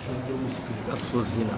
قص الزنا.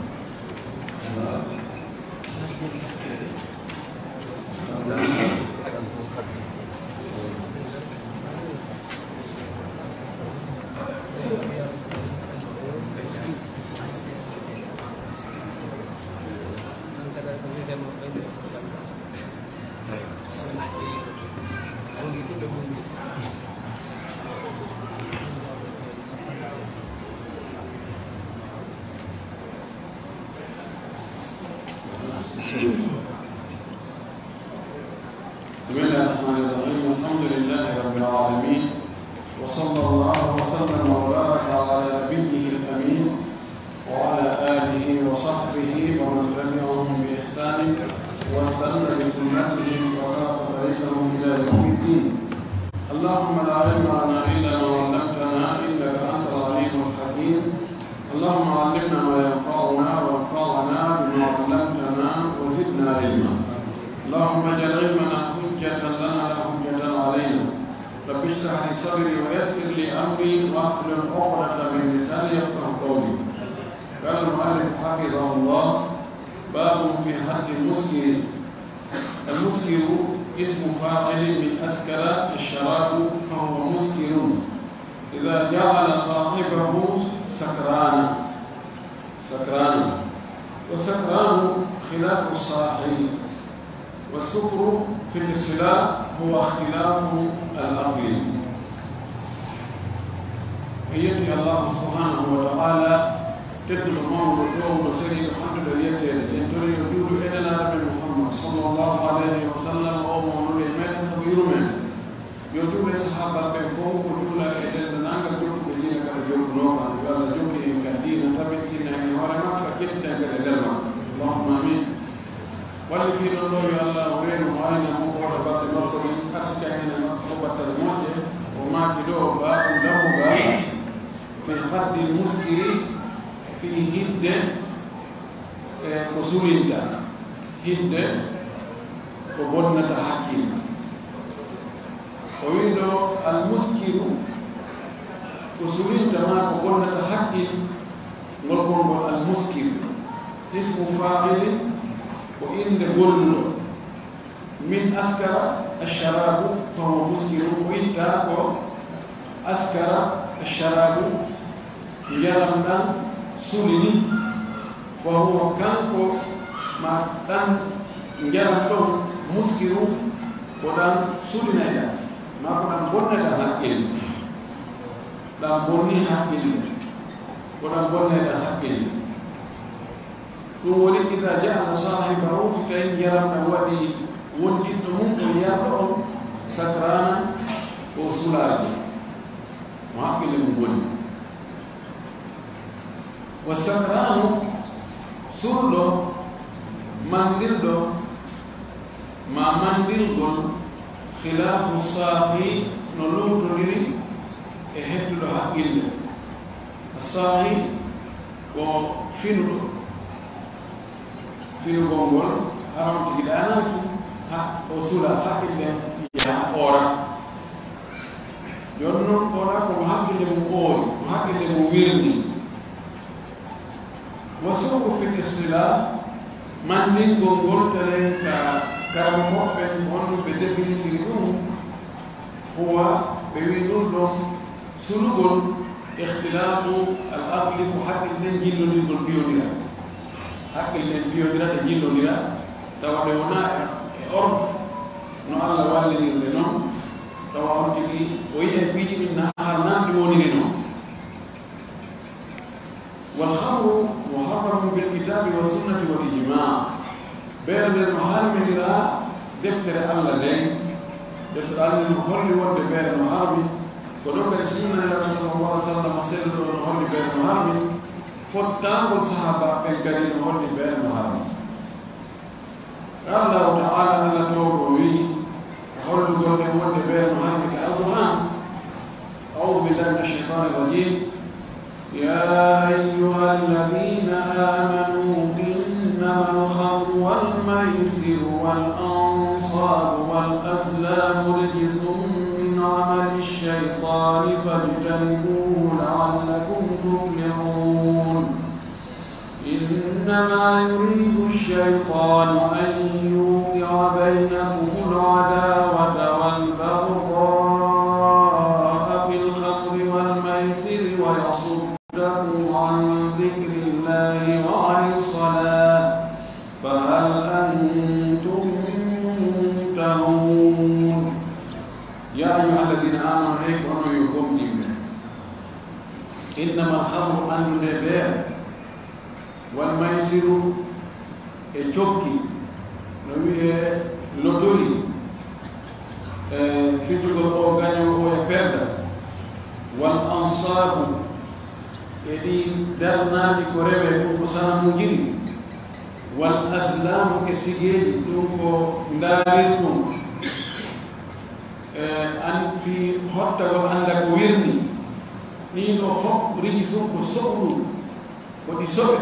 بسم الله الرحمن الرحيم. الحمد لله رب العالمين، وصلى الله وسلم وبارك على نبيه الامين وعلى اله وصحبه ومن تبعهم باحسان واستنى بسنتهم وسلك طريقهم الى يوم الدين. اللهم لا علم لنا الا ما علمتنا انك انت العليم الحكيم. اللهم علمنا ما ينفعنا وانفعنا بما علمتنا وزدنا علما. اللهم اجعل علمنا حجة لنا لا حجة علينا. رب اشرح لي صدري ويسر لي امري واحلل عقدة من لساني يفقهوا قولي. قال المؤلف حفظه الله: باب في حد المسكر. المسكر اسم فاعل من اسكر الشراب فهو مسكر اذا جعل صاحبه سكرانا. والسكران خلاف الصاحي. والسكر في الاصطلاح هو اختلاف العقل. يدي الله سبحانه وتعالى تدل المولى وتوه وسري الحمد لله ينتظر يدود الى نبي محمد صلى الله عليه وسلم ومولى من صغير من يدود الصحابه بفوق ودول الى نانغ جوك بجينا كجوك نوكا قال جوك ان كدين تبكينا ان ورما فكنت كدلما. اللهم امين. واللي في الله يا الله وين وين مقول بعد المرض أسكعنا مقبة الموت وما كده باب دموع في خد المسكر في هند وسوليندا هند وبنة حكيم. وينو المسكر وسوليندا ما وبنة حكيم نقول المسكر اسم فاعل وإن كل من أسكر الشراب فهو مسكر. وإن تاكو أسكر الشراب يرمنا سولني فهو كانكو ما دان يرمنا مسكر ودان سولنا ما كنا بننا هكذا دان بني هكذا ودان بننا هكذا. ولكن إذا جاء صاحبه فكأن يرمنا ودي ونجدهم ويابهم سكرانا وسلاجا وعقل مبني. والسكران سرلو مندلو ما مندلو خلاف الصاحي نلوت لري اهتلو حقل الصاحي وفنلو في الغنغول حرام تجدانا وصولا حق اللي يا أورا يونو أورا كم حق اللي مقوي وحق اللي مويرني. وسوق في الاصطلاح من من غنغول تلين كرمو بين هون بديفينيسيون هو بيقولون له سلوك اختلاط العقل وحق اللي نجيله للبيولوجيا. حق البيودرا تجيلو ليا تواهنا أرض نوع الوالد لنا تواه تجي وهي بيجي من نهارنا لوني لنا. والخمر محرم بالكتاب والسنة والإجماع. بين المحرم لنا دفتر الله لين دفتر الله المحرم ود بين المحرم ولو كسينا رسول الله صلى الله عليه وسلم المحرم بين المحرم فتان والصحابة بالقليل هون بين المحرم. قال الله تعالى أن توبوي هون قول هون بين المحرم كالقرآن. أعوذ بالله من الشيطان الرجيم. يا أيها الذين آمنوا إنما الخمر والميسر والأنصاب والأزلام رجس من عمل الشيطان فاجتنبوه لعلكم تفلحون. إنما يريد الشيطان أن يوقع بينكم العداوة والبغضاء في الخمر والميسر ويصدكم عن ذكر الله وعن الصلاة فهل أنتم منتهون يا أيها الذين آمنوا هيكونوا يقوم إنما الخمر أن ينبه والميسر الجوكي لوتوري في جوجل أوغانيو ويبردا والأنصاب إدي درنا لكوريبي كوكوسانا مجيري والأزلام كسيجيلي دوكو نداليكم أن في حتى وعندك ويرني نينو فوق رجسوك وصبرو ودي صبر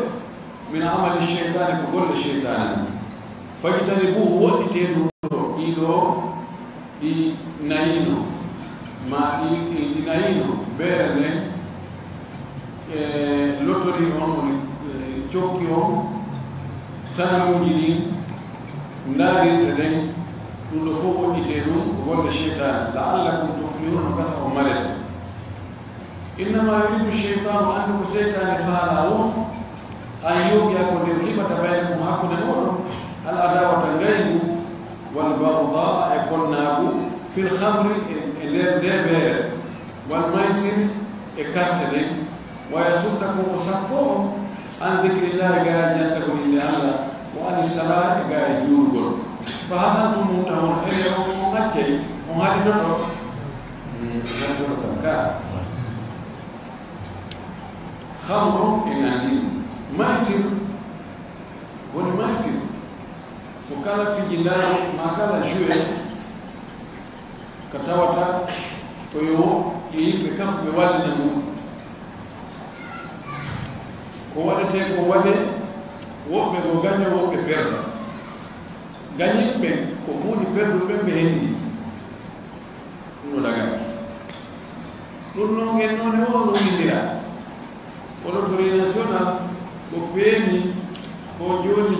من عمل الشيطان كقول الشيطان فاجتنبوه وقتين إلو دي ناينو ما دي ناينو بيرلين لوتوري هم جوكي هم سنة مجدين ناري لدين تقول فوق وقتين كقول الشيطان لعلكم تفلحون وكسر ملت إنما يريد الشيطان أن يسيطن فعلهم أن يوقعكم لكلمة بينكم هكذا نقول العداوة الغيب والبغضاء يكونوا في الخمر الليل والميسر يكتلين ويصدكم وصفهم عن ذكر الله قال جنتكم لله وعن الصلاة قال يجوبون فهل أنتم منتهون إلى ممكن وهذه تطرق خمر إنانين ميسر والميسر وكان في جلال ما كان جوه كتاوتا كيو يكف بوالد نمو كوالد كوالد وقت غاني وقت بيرد غاني بين كوموني بيرد بين بهندي نولاغا نونو نونو نونو نيرا Onotori national ko peni ko joni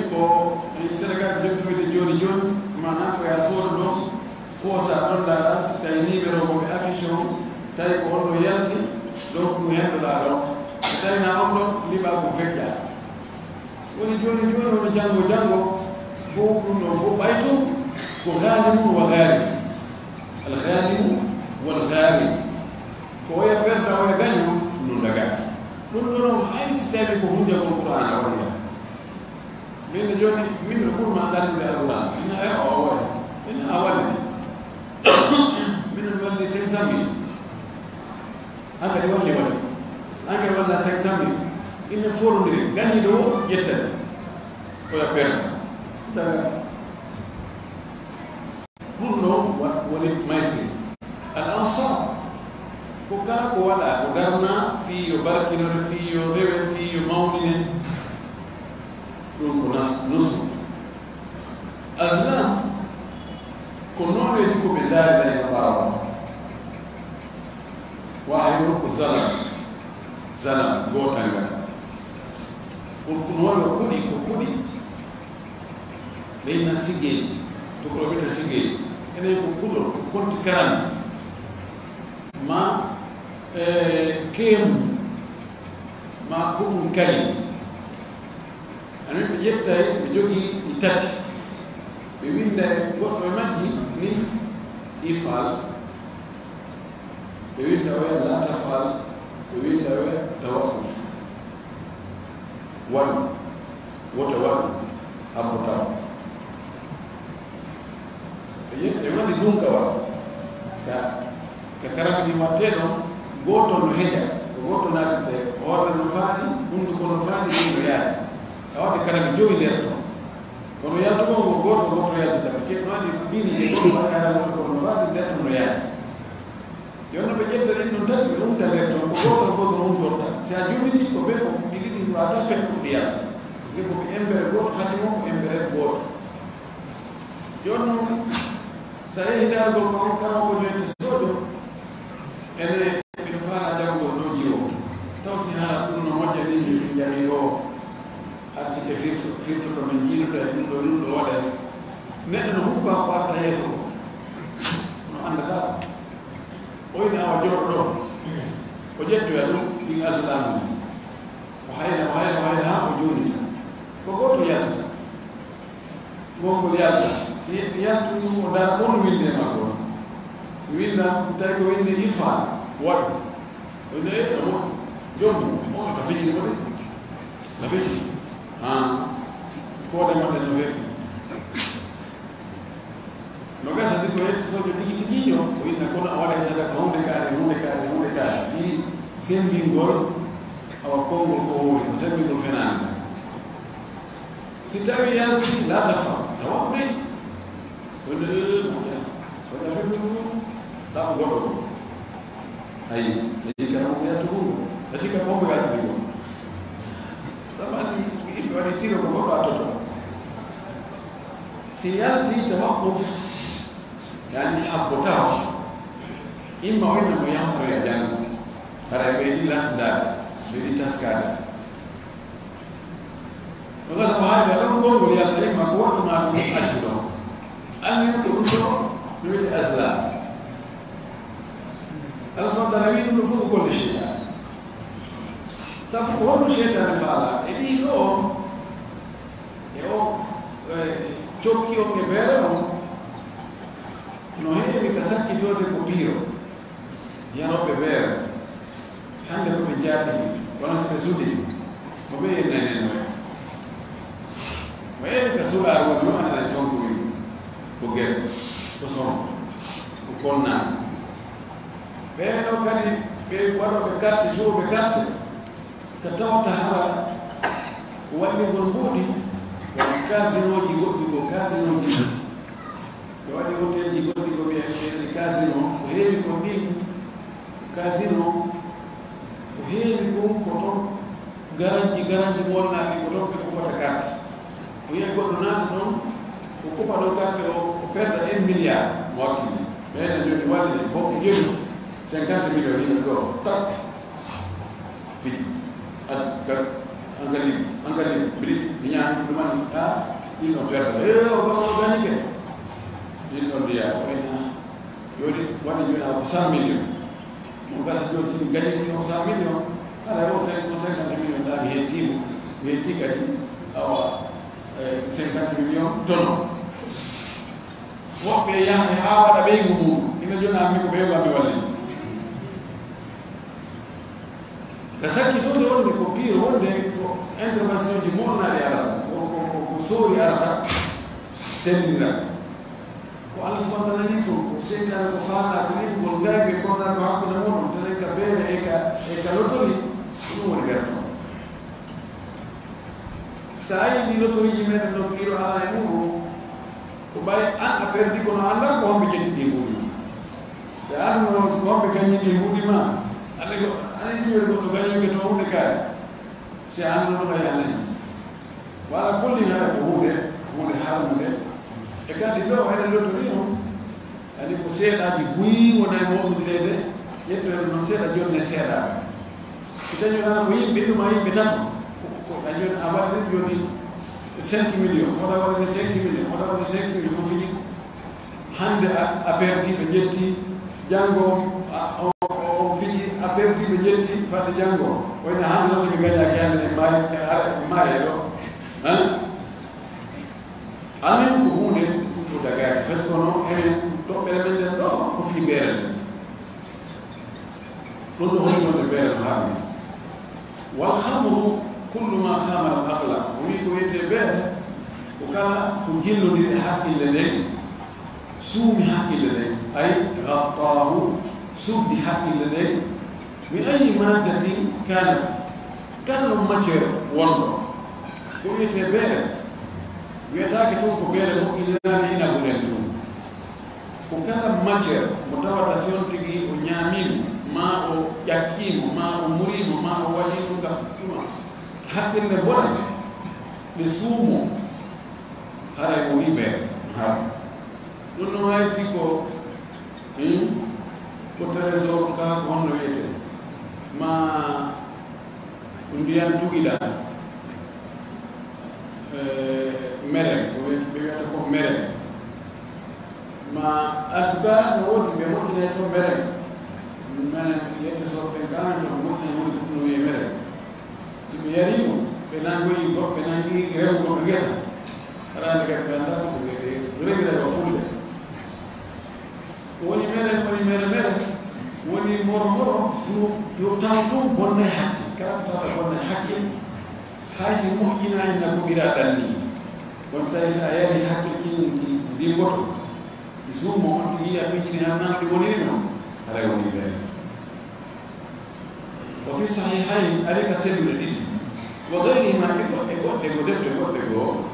ko Senegal de joni mana ko ya sordo ko sa don da as tay ni bero ko affiche tay ko on yalti donc mu hendo la do tay na on do liba ko fekja woni joni on jango fo no fo bayto ko ghalim wa gharib al ghalim wal gharib ko ya perda o ganyo daga kullu hay sitabi ko hunde ko qur'an wala min joni min ko ma dal bi alquran ina ay awal ina awal min wali sensami anga di wali anga wala sensami ina foru ndire gani do yetta ko ya per daga kullu wali maisi al-ansar وكان ولا ودرنا في بركنا في ريب في مولين نص أزلام كنا نريدكم بالله لا يقارب واحد يقول زلم غوتانغا وكنا كودي لين سيجي تقرأ بيت سيجي أنا يقول كنت كرام ما كيم ما كم كلي أنا بجتاي بجوجي يتاتي بمين ده وقت ما جي ني يفعل بمين ده لا تفعل بمين ده توقف وتوقف أبوتام بجتاي ما دي دونكوا ككرم دي ماتينو غوتو نهجا غوتو ناتي اور نفاني منdu ko nfani ni yadi awade كرم جوي ليرتو kono yalto mo goto yalto ta ke mani bini e ko makara ko nfani detto no yadi yonno be jettere non tatti non da letto goto non torta se a giumiti ko be ko digi ni wata fe ko dia se ko embere goto hadimo embere goto yonno sare hidal ko kama ko jeti sodo ene il fana jango do jiwo taw si hala no moƴƴani mi si jami o har sike firtoto min jiiluɗo e ɗum ɗo ɗum ɗo waɗa neɗɗo no hubba ko arta yeeso no andata oyni awa jooɗo ɗo o ƴettoya ɗum ɗin aslamu ni o hayna ha o juunita ko goto yalta gongol yalta si yaltu ɗum o dara ɗon winde makko so winda tawi ko winde ifan waɗu oyne ɗo jommu on ta fiƴi ko de na fiƴi koode maɗɗe no feƴi no gasa si ko yetti sojo tigi tigiño o inna kono a waɗa sadaka hunde kaare fi sembingol awa konngol ko woni ko sembingol fenani si tawi yalti la tafa tawa ɓey wonde waɗa feftuɗum tawa goɗɗo ayi kara mo yaltu hunde a sikka konko yaltudi go sama si yimɓe waɗi tiro ko goɗɗo a toto si yalti tawaqquf yani habbotaw imma o inna mo yahmoya janngo hara ɓeyɗi lasdade ɓeyɗi taskade no gasa ko haali aɗon gongol yalta imma ko woɗɗuma ɗum accu ɗon annin ko ɗum ɗo no wiyete aslam Allah subhanahu wa taala wi ɗum ɗo fof ko golle cheytane sabu ko honno cheytane faala e ɗi ɗo e o cokki on e beere on no heewi ka sakkitode ko piiro yanoɓe beere hande ko ɓe jaatini kono so ɓe suditi ko ɓe yennanenoe mo heewi ka suɗaar woni yo anana sonko wi ko gere ko sonko ko konnani ɓeeɗo kadi ɓe waɗoɓe carte jouɓe carte ka tawata hara walligol mbuuɗi waɗi casinoji goɗɗi ko casinoji ɓe waɗi hôtelji goɗɗi ko ɓeɗi casino ko heewi ko ndin casino ko heewi ɗum ko toon garanji wonnaɗi ko toon ɓe kupata carte o yiya goɗɗo naata ɗon o kupa ɗo carte o perda 1 milliard mo wakkili ɓeene joni walli bokko joni 50 millions yimɓe ɗo tak fiɗi engali mbiɗi mi ñaami ɗumani ɗin ɗon perda o gañike ɗin ɗon mbiya wayna joni waɗi joni ako 100 millions mo gasa joni somi gañi o 100 millions ala o 50 millions ɗa mi hettimo mi hetti kadi awa 50 millions tono woɓɓe yaha ha waɗa ɓeygu mum ina joni ammi ko ɓeygu ammi walli ka sakkitode wonde ko pire wonde ko intervention ji moɗnaɗi arata ko soori arata sendinira ko Allah subhanahu wa taala ni ko sendinare ko faala ko ni ko gayɓe konnaɗo hakkude moɗon tenen ka beere e ka lotori ɗum woni werto sa yiɗi lotoriji meɗen ɗo piro ala e mum ko ɓay an a perdi kono anda ko homɓe ƴettiɗi huuɗi so anno ko homɓe gañiɗi huuɗi ma ande ko ani jiwe goɗɗo gañoke to hunde kaari si annoɗo ɓay anayi wala kollinare ko hunde harmude e kadi ɗo ene lotori on andi ko seeɗaji guyi wona e moɓodirede ƴettoede noon seeɗa jonni e seeɗaɓe so dañi ana ko yimɓe ɗuma yimɓe tato ko a joni a waɗi joni 5 millions oɗa waɗani 5 millions oɗa waɗani 5 millions mo fiƴi hande a perdi ɓe ƴetti janngo o fiƴi a perdi ɓe ƴetti fadde janngo wayno hande noon soɓe gañaki hande e maaye ɗo amen ko hunde ɗo dagaki par ce que no enen toɓɓere men ɗen ɗo ko fii beere nde ɗum ɗo hoynode beere no harmi wal hamru kullu ma hamara al aqla o wi ko wiyete beere ko kala ko jillodiri e haqqille nden suumi haqqille nden ay gattahu subdi haqqille nden min ayi maddatin kanat kala no matiére wonɗo ko wiyete beere wiyetake toon ko beere moƴƴinani inabu nden toon ko kala matiére mo tawata si on tigi o ñaamimo ma o ƴakkimo ma o murimo ma o waɗi ɗum kam ɗuma haqqille bone ɓe suumo haray o wi beere har ɗum no hay si ko ko trésor ka ko honno wiyete ma undiyan tugida merek ko merek ma atuka no wodi be mo ina to merek mana yete so be kana to mo ni no ye merek si be yari mo be nan go yi go be nan gi rew ko gesa ala ne ka anda ko be regira ko kulle woni merek woni moro yo tantum bonne hakki karata bonne hakki haysi mo ina ina ko bira danni won sai sa yari hakki kin di goto isumo on ti ya bi ni hanan di woni no ala woni be wa fi sahihain alika sabili wa ghayri ma ko defto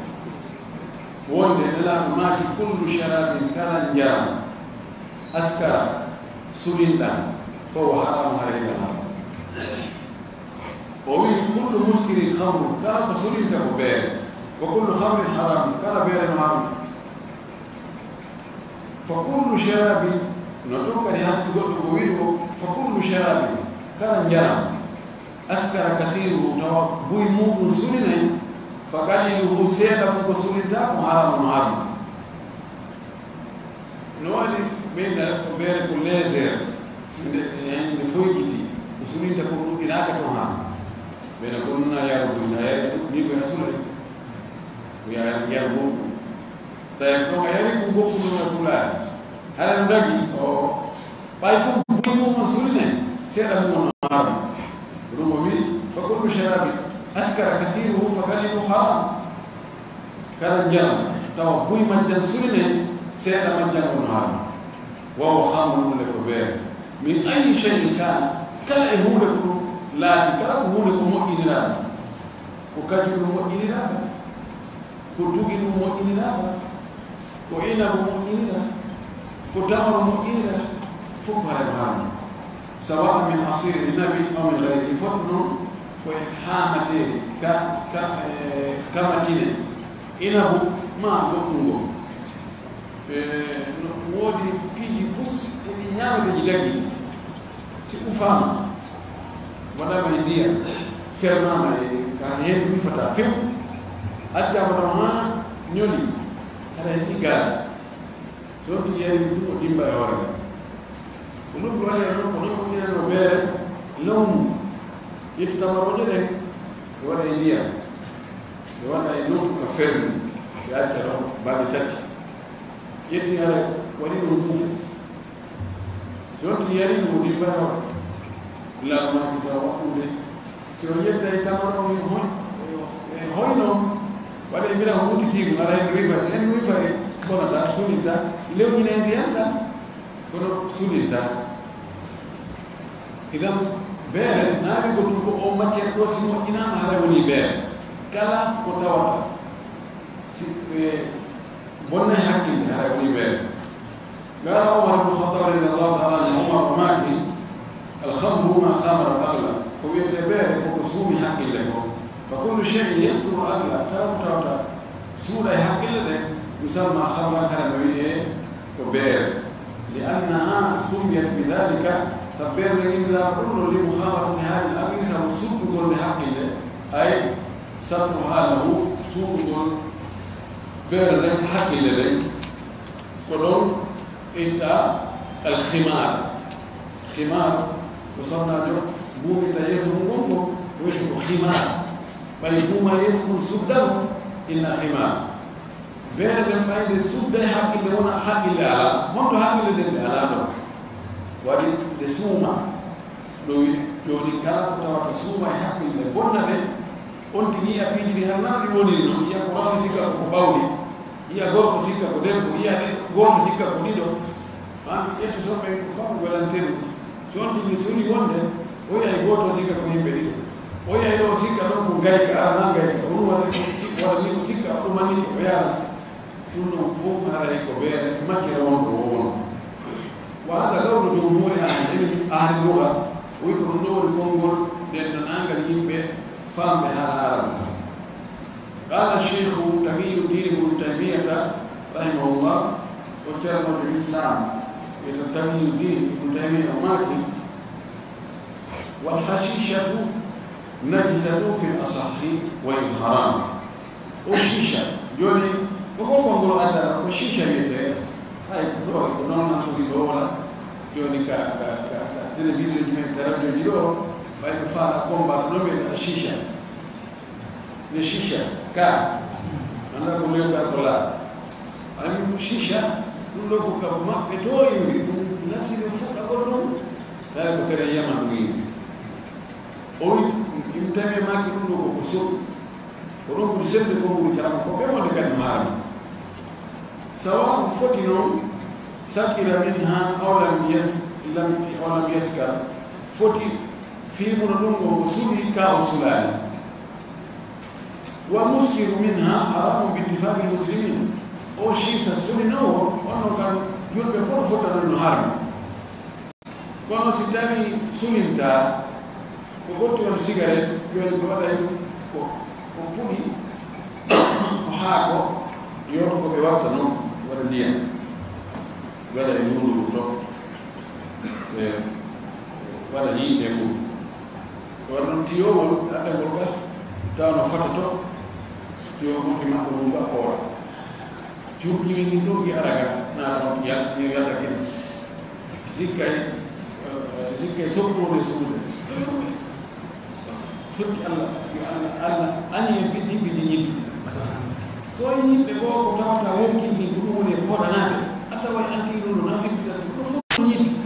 wonde la ma ki kullu sharabin kana jaram askara سلندا فهو حرام علينا ومن كل مسكر خمر كان سلندا وبير وكل خمر حرام كان بير حرام فكل شراب نتوقع لهذا سقط بويل فكل شراب كان جرام أسكر كثير بوي مو سلنا فقليله سيدا مو سلندا وحرام نوالي بين بين كلازر يعني نفوجتي مسؤولين تكونوا هناك توها بين كنا يا رب زاير نيجي نسول ويا رب طيب كم يا رب بوكو نسولا هل ندقي أو بايكم بوكو مسؤولين سيدا مو نار رمومي فكل شراب أسكر كثيره فقليل حرام كان جام تو بوي من جنسولين سيدا من جام نار وهو خامر لكبير من أي شيء كان كلا هو لكم لا كلا هو لكم مؤمنين وكاتب مؤمنين كتوجد مؤمنين وعنب مؤمنين وتمر مؤمنين فكر الهام سواء من أصير النبي أو من غيره فضل وإحامة كمتين إنه ما لكم wodi piji bus ni nyama de jilagi si ufama wala ma india ferma ma ka hen mi fata fem atta wala ma nyoni ala ni gas so to yeri to dimba yore ulu brale no ni no bere lum yitamaroje de wala india wala no ka fermi ya tero ba tati yeti ala wani rubufu yoti yari no di baro la ma di dawa ule si o yeta itamaro ni hoino wala imira ho titi ngara ngriva sen ngriva bona ta sunita ile ni ne ndianda kono sunita idam bere nabi ko tuko o matiere ko simo ina ala woni bere kala ko tawata si بنا حكي على وليبان قال عمر بن الخطاب رضي الله تعالى عنه عمر وماكي الخمر ما خمر اغلى هو يتبارك وقسوم حق له فكل شيء يصدر اغلى ترى سوره حق له يسمى خمرا كرميه كبير لانها سميت بذلك سبير لنا كل لمخالفه هذه الاغلى سوق لحق الله اي سترها له سوق بير لم حكي لدي قلون إنت الخمار خمار وصلنا جو بومي تا يسمو بومو ويشبه خمار فيكون يسمو سبده إلا خمار بير لم أيد سبده حكي لونا حكي لألا منتو حكي لدي ألا ودي دسوما لو يوني كارا كتاوة سوما حكي لبونا لي onti ni apiji ni hanani woni no ya Qur'an sika ko bawni ya gorko sika ko debbo ya gorko sika ko dido an yeto so be ko volontaire so ni suni wonde o ya goto sika ko himbe dido o ya do sika do ko gay ka nanga ko wala ni sika ko mani ko ya kuno fo mara ko be makira won ko won wa hada lawru jumhuri ahli lugha o ko do ko ngol den nanga himbe فهم بهذا العالم. قال الشيخ تقي الدين ابن تيمية رحمه الله وشرح في الإسلام تقي الدين ابن تيمية ومالك والحشيشة نجسة في الأصح وإظهاران والشيشة جوني وكم بقولوا أدرى والشيشة يتهي هاي بروح كنا نقول دولا جوني تلفزيون من تلفزيون ديو باي بفعل أقوم بعمل الشيشة الشيشة كا أنا أقول لك أقولا أنا الشيشة نقول كم بتوعي الناس اللي فوق أقولهم لا بكرة يوم مين أو يمتنع ما كنوا بسوق ورون بسبب كم كلام كم ما نكلم هذا سواء فتنوا سكر منها أو لم يسكر فتي في مرنون وصولي كأصولان والمسكر منها حرام باتفاق المسلمين أو شيء سسولينه أنه كان يلبي فرفة النهار كانوا ستاني سولينتا وقلت له سيجارة يقول بودا وبوني وحاكو يوركو بوقت نوم ورديا ولا يقولوا تو ولا يجيبوا ولا تيوم هذا بقى تانا فتاتو تيوم كي ما كنا بقى جوكي من itu araga na ya lagi zikai sopo ne sudah turki Allah ani bidi so ini bego ko tawta wonki ni dum ne ko danade asa way anti dum na fi bisa ko ni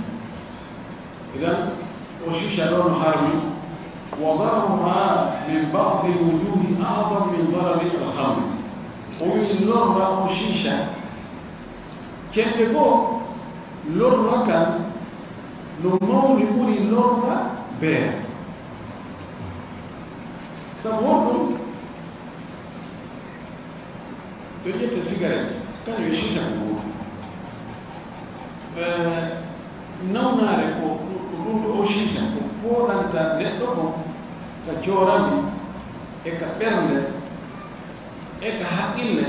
idan وشيشة لون حرمي وضررها من بعض الوجوه أعظم من ضرر الخمر ومن لون وشيشة كان يقول لون كان نمو يقول لون بير سبوكم تجيت السيجارة كان يشيشة بقول نوناري o shisha ko poranta neddo ko ka jorami e ka bernde e ka haqqille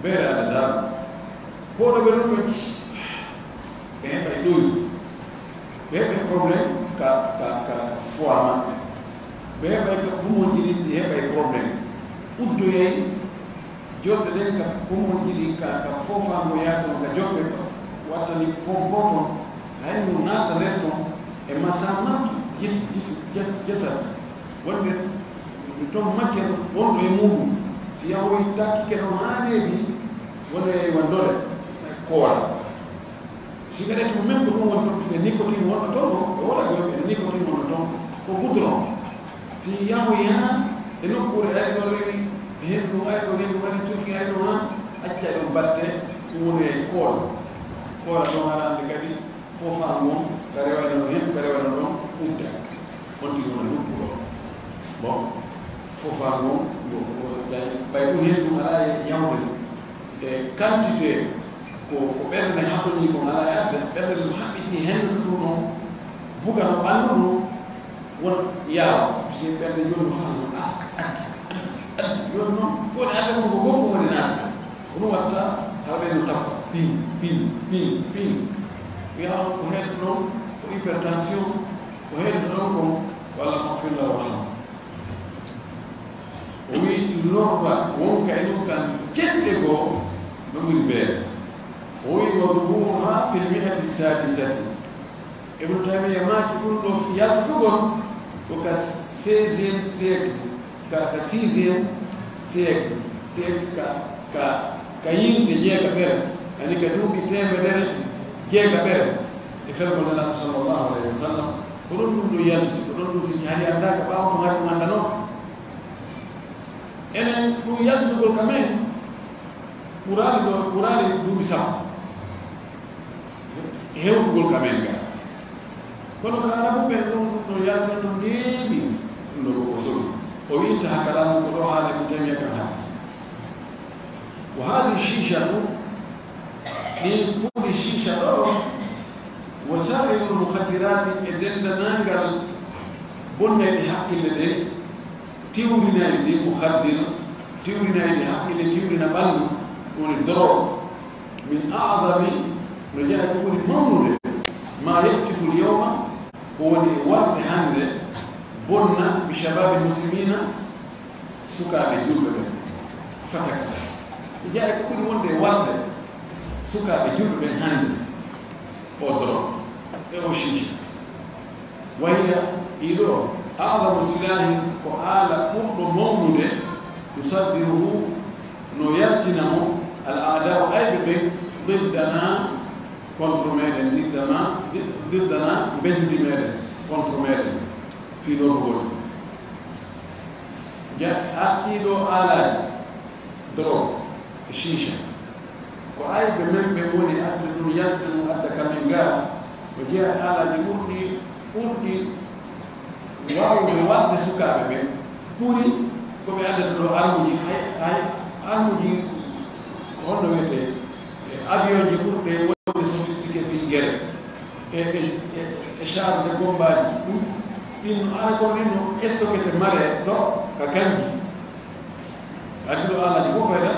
bera da dar ko do belu ko e bay doy be problem ka foama be bay ka bumo jiri e bay problem uddo yey jobbe den ka bumo jiri ka fofa mo yato ka jobbe ko watani pompoto hay no nata retto e masamatu jesa wonde to macce wondo e mudu si yawo takki ke no hanebi wonde wondore kola cigarette mo même ko won to se nicotine won to wala go nicotine won to ko goudron si yawo ya e no ko ay do reni hebdo ay do reni woni turki ay do ha acca do batte woni kola do marande gadi fofa moom karewa no hen karewa no unta onti no lupulo bon fofa moom bay ko hen dum ala yawde e quantité ko berne hatoni ko ala adde berne hakiti hen to no buga no bandu won yaw si berne jonu fam yon no ko adde ko gokko woni nata ko watta habe no tappa pin يا كهل نوم وإيبرتاسيون كهل نوم ولا مغفر له وحده ولوربا وون كأنه كان جدّو نقول بير ويوضعوها في 106 ابن تيمية ما تقول له في ياتقون وكا 16 سيكل كا 6 سيكل كا يين دي كبير يعني كدوبي تيمية جيغا بير يفهم الله صلى الله عليه وسلم ورندو يالتي ورندو سي جاري عندك باو تو غادي ماندانو enen du yaltu gol kamen kurali du bisa hew gol kamen ga kono ka arabu be no yaltu to debi ndo ko solo o winta hakala ko do hala ko jamiya kan ha wa hadi shishatu ni puri shisha وسائل المخدرات إذن نانجل بني بحق اللي تيورنا اللي مخدر تيورنا اللي حق اللي تيورنا بلو ونضرب من أعظم رجاء يقول مولد ما يفتح اليوم هو الورد حمد bonna bishababi muslimina sukaɓe julɓe ɓen fataka jeeya ko ɓuri wonde walde sukaɓe julɓe ɓen hannde o dron e o chiche wahiya ɗiɗo a'zamu silahi ko haala ɓurɗo mawnude yusaddiruhu no yaltinamo al a'da'u ayɓe ɓen ضدنا contre meɗen ضدنا benduɗi meɗen contre meɗen fi ɗo ko woni ɗiɗo alaji drogue e chicha ko ayɓe men ɓe woni adde ɗum yaltina ɗum adda kamen gaati ko jeeya alaji ɓurɗi wawde waɗde sukaɓe ɓen ɓuri koɓe addata ɗo armuji hay armuji honno wiyete avion ji ɓurɗe wonde sophistiqué fi guerre e char de combat ji ɗin ara ko ɗino stockete mare to ka kanji addi ɗo alaji fof fayda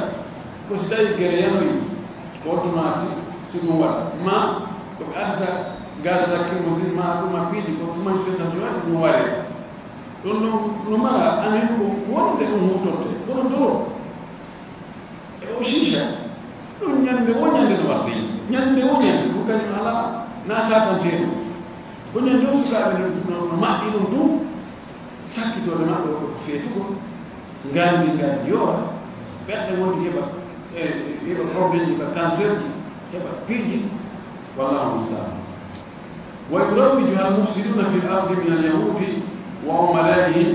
ko si tawi guerre yanoyi ko automati so ɗum waɗa ma koɓe addata gaz lacrymogène ma ɗuma piiɗi ko so manifestation waɗi ɗum ware ɗum no mala anen ko wonde ɗum huttorte kono toro e o chicha ɗum ñande wo ñande no wadde ñande wo ñande ko kañum ala na satanteno ko ñande o sukaɓe no maɓɓi ɗum tum sakkitode maɓɓe ko feetugo ngandi yoora ɓerɗe wonde heɓa probléme ji ka cancer ji heɓa piiji wallahu mustaan wa yurawiju al mufsiduna fi l ardi min al yahudi wa umalaihim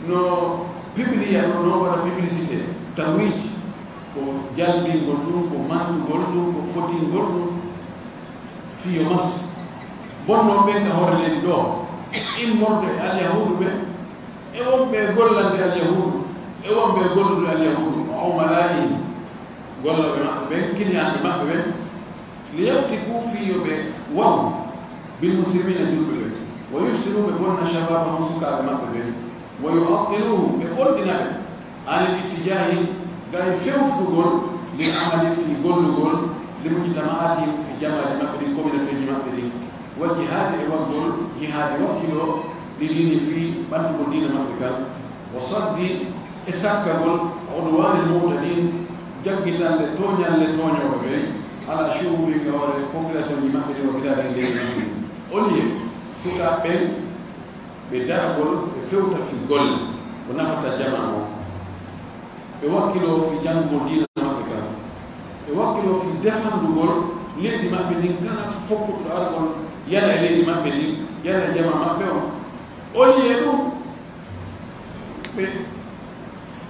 no publiya no waɗa publicité tanwiji ko jalbingol ɗum ko mantugol ɗum ko fotingol ɗum fiyo mas bonnoon ɓen ka hoore leydi ɗo immorde alyahudu ɓe e wonɓe gollande alyahudu e wonɓe gollude alyahudu awmalayi gollaɓe maɓɓe ɓen kiniyanɓe maɓɓe ɓen li yaftiku fiyoɓe waw bil muslimina julɓe ɓen wa yufsiruɓe bonna shababahum sukaɓe maɓɓe ɓen wa yuattiluhu ɓe ɓolɗinaɓe anil ittijahi gay fewtugol lin amali fi gollugol li mujtamaatihim e jamaji maɓɓe ɗin communauté ji maɓɓe ɗin wa jihadi e waggol jihadi wakkilo ɗi ɗini fi ɓandugo dina maɓɓe kan wa saddi e sakkagol odowani mutadin jaggitanle toñalle toñoɓe ɓe ala shuuɓi gawre population ji maɓɓe ɗin o biɗaɗe leydi olie suka ɓen ɓe daragol ɓe fewta fi golle ko nafata jama o ɓe wakkilo fi janngugol diina maɓɓe kan ɓe wakkilo fi defandugol leydi maɓɓe ndin kala fokkuɗo argol yana e leydi maɓɓe ndin yana e jama maɓɓe o olie ɗum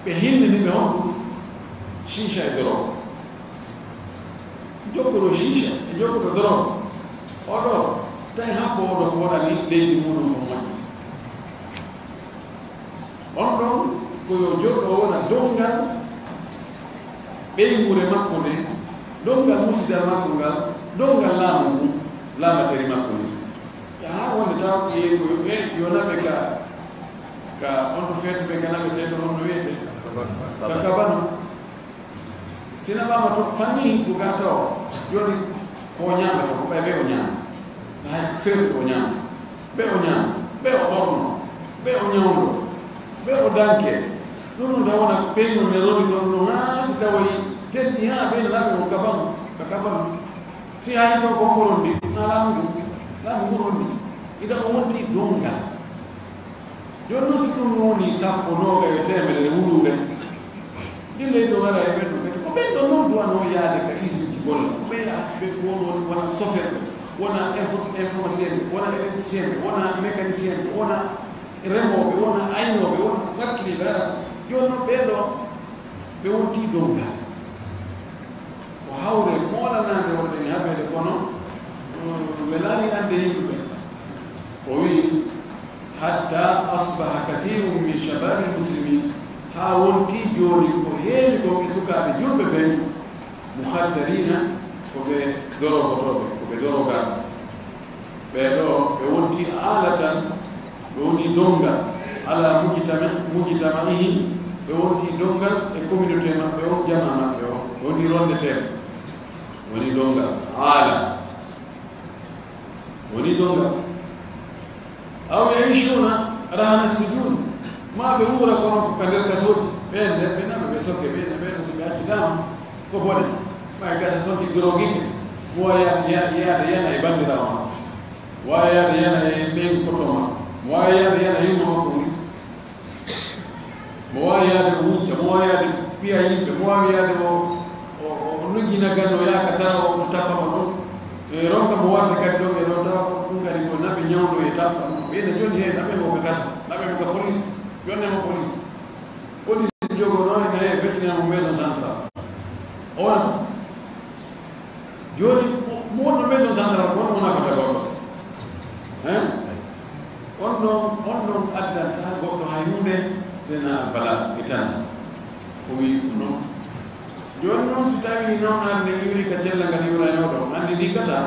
ɓe hindiniɓe on ɗum chicha e drogue jokkuɗo chicha e jokkuɗo drogue oɗo tawi hakko oɗo ko waɗani leydi muɗum ko moƴƴi on ɗon koyo joɗɗo wona dongal ɓeygure makko nde dongal musidal makko ngal dongal laamu mum laamateri makko ni ha wonde taw ƴeegoyo ɓe yonaɓe ka on ɗo feeto ɓe kanaɓe teto on no wiyete ka kabano sina ɓama to fanni ko ga taw joni ko ñamata ko ɓe o ñaama hay feeto o ñaama ɓe o ñaama ɓe o ɓorno ɓe o ñawdo ɓe o danke ɗum ɗum tawona peyno ne roni ɗon no ha si tawayi teddi ha ɓeyno laɓe ko kabano ka kabano si hayi to ko ngorondi na laamu ngorondi ida o wonti dongal joni noon si ɗum woni sappo noga e temedere wuɗuɓe ɗin leydi ɗo gara e ɓen ɗo kadi ko ɓen ɗo noon duwano yaade ka usine ji golla ɓe ɓe wona soferɓe wona informaticien ɓe wona électricien ɓe wona mécanicien ɓe wona remoɓe wona aynoɓe wona wakkiliɓe arata joni noon ɓeɗo ɓe wonti dongal ko hawre moɗanade wonɗen haɓede kono welani ande yimɓeɓe o wi hatta asbaha kathiru min shababi lmuslimin ha wonti joni ko heewi ko ɓe sukaɓe julɓe ɓen muhaddarina koɓe dorogotoɓe koɓe dorogaɓe ɓeɗo ɓe wonti alatan ɓe woni dongal ala mujtama'ihim ɓe wonti dongal e communauté maɓɓe o jama maɓɓe o ɓe woni rondeteɓe woni dongal ala woni dongal aw yaishuna رهن السجون ما بيقول لكم كندر كسود بين بسوق بين سبيا كدام كبولي ما يقاس سوق جروجي هو يا يبان دراما ويا يبين كتوما ويا ينوم موya de wujja moya de piya yimɓe moya de o nuggina ganno yakata o tapama ɗon e ronka mo wande kadi ɗon e ɗo tawa ɗum kadi ko naɓe ñawɗo e tappa ɓeyde joni he naɓe mo ka gasa naɓe mo ka police yonnemo police jogono ene he feƴƴinamo maison central o wonata joni mo wonno maison central ko on wonakata goɗɗo on ɗon addanta goɗɗo hay hunde sena bala itana o wi no joni noon si tawi noon ande iwri ka cella ngal iwra ñawɗo andi ni kata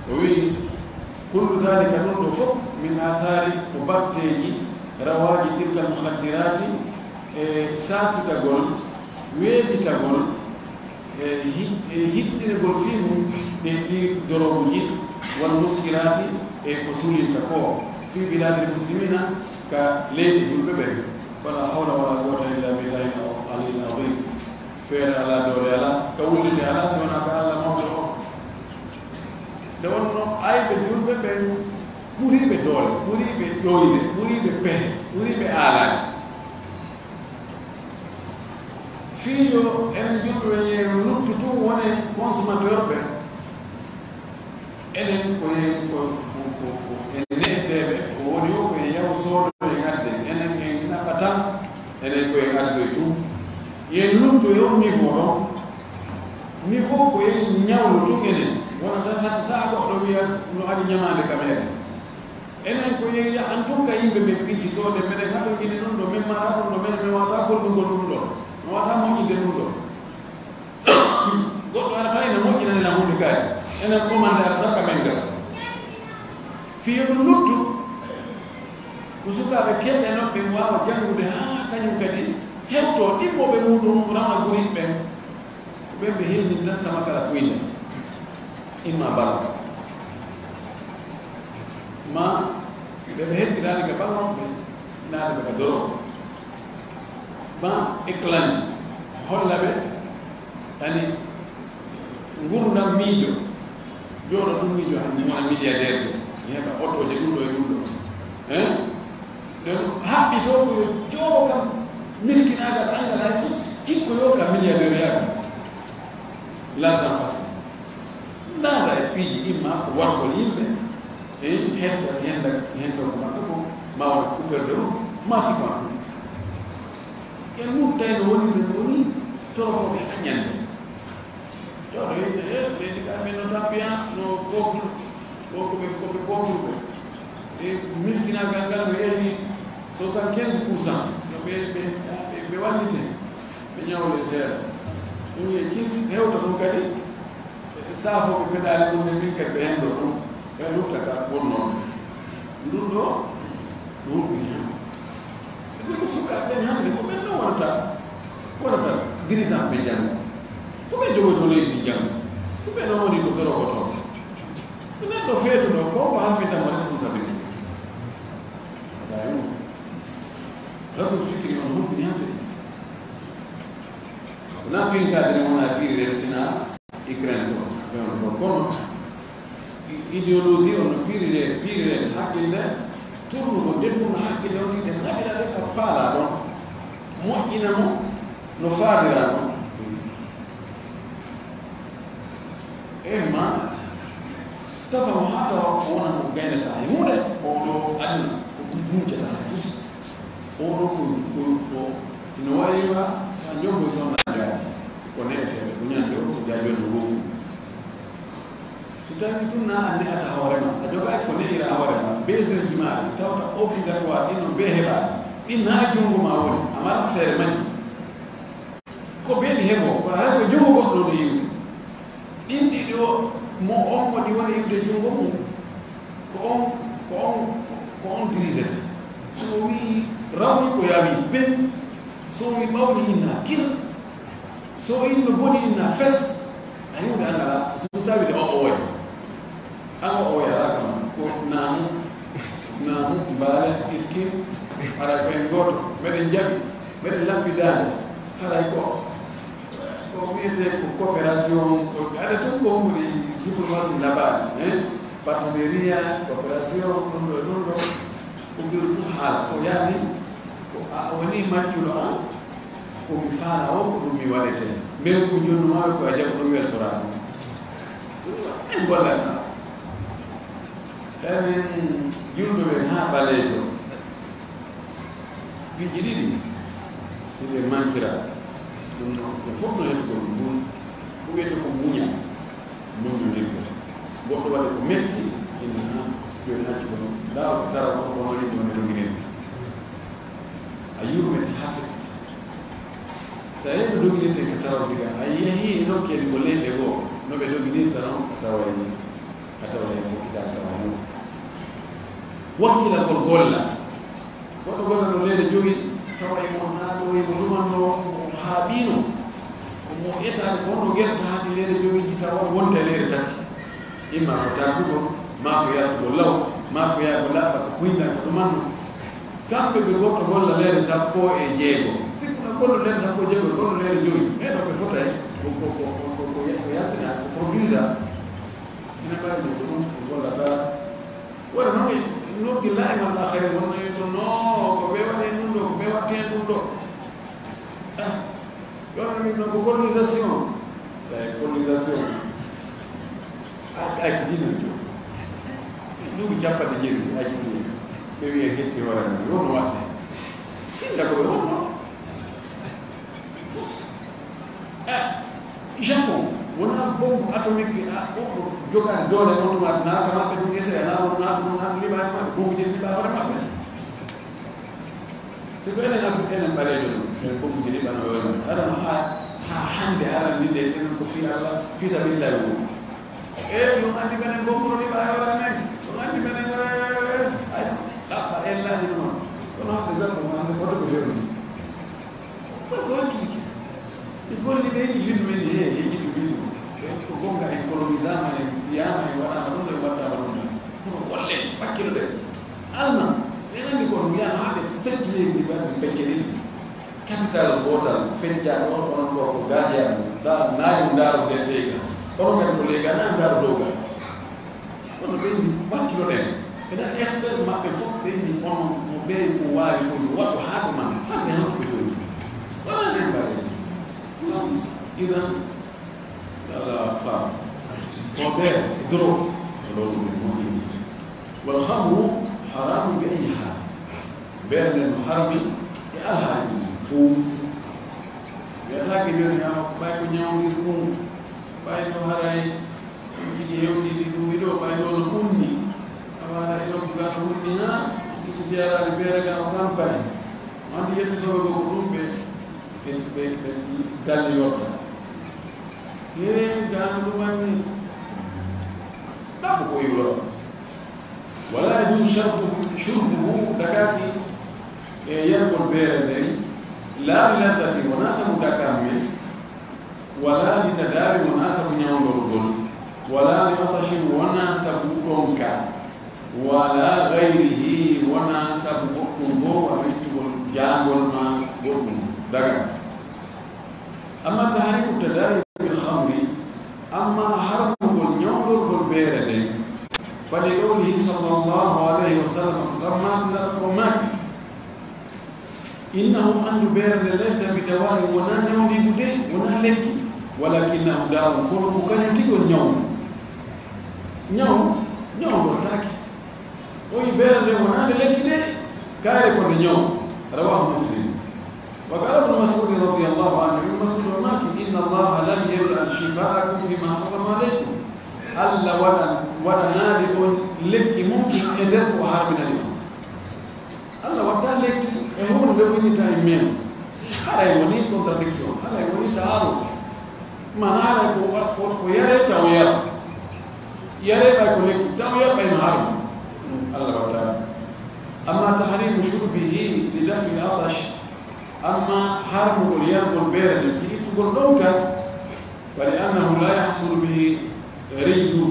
o wi kullu dhalika ɗum ɗo fof min athari ko batteji rawaji tilka muhaddirati e sakitagol weeɓitagol e hittinegol fimum e ɗi dorobuji wal muskirati e ko sulinta ko fi biladi muslimina ka leydi julɓe ɓe wala hawla wala quwwata illa billahi aliyil azim feere ala dowle ala ka wullide ala so wona ka allah mawɗo o nde wonno ayɓe julɓe ɓe ɓuriɓe doole ɓuriɓe ƴoyde ɓuriɓe pehe ɓuriɓe aalaade fiiyo en julɓe ye luttu tun wone consommateur ɓe enen ko neteɓe ko woni o koye yaw soodo e gadde enen en naɓatan enen koye gaddoy tum yen lutto yo niveau ɗon niveau koye ñawlo tun enen wonata sattata goɗɗo wiya no aɗi ñamade kamere enen koye an tun ka yimɓe ɓe piiji soode meɗen hato ine ɗum ɗo min mara ɗum ɗo men mi wata gollugol ɗum ɗo mi wata moƴƴinde ɗum ɗo goɗɗo arata ene moƴƴinanena hunde kaari enen commande arata kamen gar fiyo ɗum luttu ko sukaɓe keɓɓe noon ɓe wawa janngude ha kañum kadi hewto ɗimmoɓe muɗum rama gurin ɓen ko ɓen ɓe helmin tan sama kala kuyda imma bala ma ɓeɓe hettirani ka ɓalnoɓe naade ɓe ka doro ma éclani holla ɓe ani gurdam miijo jooɗo ɗum miijo hande wona milliardaire de heɓa otoje ɗum ɗo e ɗum ɗo donc haɓɓi to ko yo joowo kam miskinagal angal hay fof cikkoyo ka milliardaire yaga l'argent facile naada e piiji imma ko wargol yimɓe e hendo ko maɓɓe ko ma wona coupeur de route ma sifa en murtayno woni no woni torokoɓe añande jooɗo yimɓe ɓeydi ka men no tappiya no peuple koɓe peuple e miskinagal ngal no yeehi 75% yo ɓe wallite ɓe ñawle seeɗa ɗum ye kif hewta ɗum kadi saafoɓe peɗali ɗum ne min kadi ɓe hendo ɗum ɓe luttaka wonnoon ndun ɗo ɗo huɓɓini han ko sukaɓe ɓen hande ko ɓen no wonata dirigeant ɓe janggo ko ɓe jogoto leydi janggo ko ɓe no woni ko dorogotoɓe neɗɗo feetuɗo ko ko halfindamo responsabilité aɗa rasul fikri on huɓɓini han feɗi wona pinkadene wona pirire sina Ukraine to kono idéologie on no pirire haqqille tournugo détourna haqqille on ɗiɗe haɓirade ka faala ɗon moƴƴinamo no faadira ɗon ma tafamo ha tawa o wona mo gaynata hay hunde oɗo aduna ko muncata hay fof oɗo ko no wayiwa a joggo sonna jaadi ko neeteɓe ko ñande o ko jaajonno wogu so tawi tun na a ne'ata hoorema a jogaki ko ne'ira hoorema besoin ji maɗa tawta obligatoire ɗin no be heɓaɗe ɗin na junngo ma woni amara feere majji ko ɓeɗi heɓo ko hay ko jungo goɗɗo no yiwde ɗin ɗiɗi o mo on waɗi woni yiwde jungo mum ko on dirigete so wi rawni ko yawi ben so wi ɓawni inna kira so inno boni inna fes a yiwde angala so tawide o owoya anga owoyala kam ko naamu na mbale iskin ara ko en goto meden jabi meden lampidane haray ko wiyete ko coopération ada tun ko muri diplomatie nabali partenariat coopération ɗum ɗo ko mbiru tum haala ko yaani ko a woni macculo an ko mi faala o ko ɗum mi waɗete mbel ko jonnumaɓe ko a jaɓi ɗum weltorano en gollata emin julɓeɓe ha ɓaleejo piiji ɗiɗi ɗiɓe mankira ɗum no fof no heɓi ko ɗum ko wiyete ko muña muñonirɓe goɗɗo waɗi ko metti ina ha joni hacci ko ɗum ndawa ko tara ko kono yimɓe wone doginirɓe a yurmete ha feɗi so a yeɓe doginirte ko taraw diga a yeehi nokkede ko leɗɗe goo no ɓe doginirta noon a taway fokkita tawa mum wakkilagol golla goɗɗo golla no leyɗe jogi tawa emo haaɗo emo lumanno haaɓino omo etade ko honno guerta haadi leyɗe jogi tawa wonta leyɗe tati imma ko taguɗo ma ko yaltugo law ma ko yaha ko laɓɓa ko puyna ko ɗumanno kamɓe ɓe goɗɗo golla leyɗe 16 sikkuna gollo leyɗe 16 gollo leyɗe jogi ɓeɗo ɓe fotay ko yaltina ko produisa ina mbawi ko ɗum ko gollata waɗa noon nokki laimal akhiri wonno yiɗo no ko ɓe waɗi ɗum ɗo ko ɓe watti hen ɗum ɗo yono min no ko colonisation colonisation aki jini to ɗuɓi capanɗe jeeɗiɗi aki jini ɓe wiye hetti warani yono waɗde sinda ko ɓe wonno Japon wona bombe atomique ɓoɓɓo jogani doole noon naata maɓɓe ɗum essaya naɗum liɓani maɓɓe bombe je liɓa hoore maɓɓe so ko enen afrique enen ɓaleejo ɗum en bombe je liɓano yoyma aɗano ha hande aran ɗiɗe enen ko fi allah fi sabilillahi wo ɗum andi menen bomburo liɓa yoore amen ɗum andi menen ɗaɓɓa en laaɗi ɗuman kono hande japon ande koto ko fewni ko hakkiliki ɓe golli ɓe yiɗi findu men he yiɗi findu ko gonga en colonisama en tiyama en waɗama ɗum ɗo e wattama ɗum ɗo kono gollen wakkilo ɗe allemand ɓe andi ko ɗum wiyama haɓe fecci leydi ndi ɓaɗe pecce ɗiɗi capital gotal fecca ɗon onon ɗo ko gadiyan naari ndaaru de leyga onon kadi ko leyga naari ndaaru dowga kono ɓe ndi wakkilo ɗen ɓeɗa expert maɓɓe fof ɓe ndi onon mo ɓe ko wawi ko waɗo haade man hande han ɓe toñi wona nden mbaɗe إذا فهم وبيع دروب والخمر حرام بأي حال بين المحرم يأهل فوق يأهل كبيرنا بايكو نيوم يكون بايكو هراي يجيهم يدو بايكو نكوني أما يوم كان نكوني نا يجيارا لبيرا كان باي ما دي يتسوى بقولون galle yotta gano ɗumanni ɗaɓo ko yuro wala yajuz shurbuhu dagaki e yergol beere nderi la liladdati wona sabu dakamuye wala litadari wona sabu ñawdorgol wala li atashin wona sabu ɗonka wala gayrihi wona sabu goɗɗum bo waɗa ittugol jangol ma goɗɗum daga أما تحريم التداوي بالخمر أما حرمه النور بالبيرد فلقوله صلى الله عليه وسلم سمعت لكمات إنه أن بيرد ليس بدواء ولا نوم بدي ولا لك ولكنه داء قرب كان يتيجو نوم برتاكي وي بيرد ولا لك دي كاري كون نوم رواه مسلم وقال ابن مسعود رضي الله عنه ابن مسعود وماك إن الله لم يجعل شفاءكم فيما حرم عليكم ألا ولا نادئ لك ممكن إدرك وحرمنا لكم ألا وقال لك هو لو إني تأمين هذا يوني contradiction هذا يوني تعارض ما نعرف ويرى تاوير يرى بيقول لك تاوير بين حرم الله وتعالى أما تحريم شربه لدفع العطش أما حرم اليرب البارد في تقول لونك فلأنه لا يحصل به ري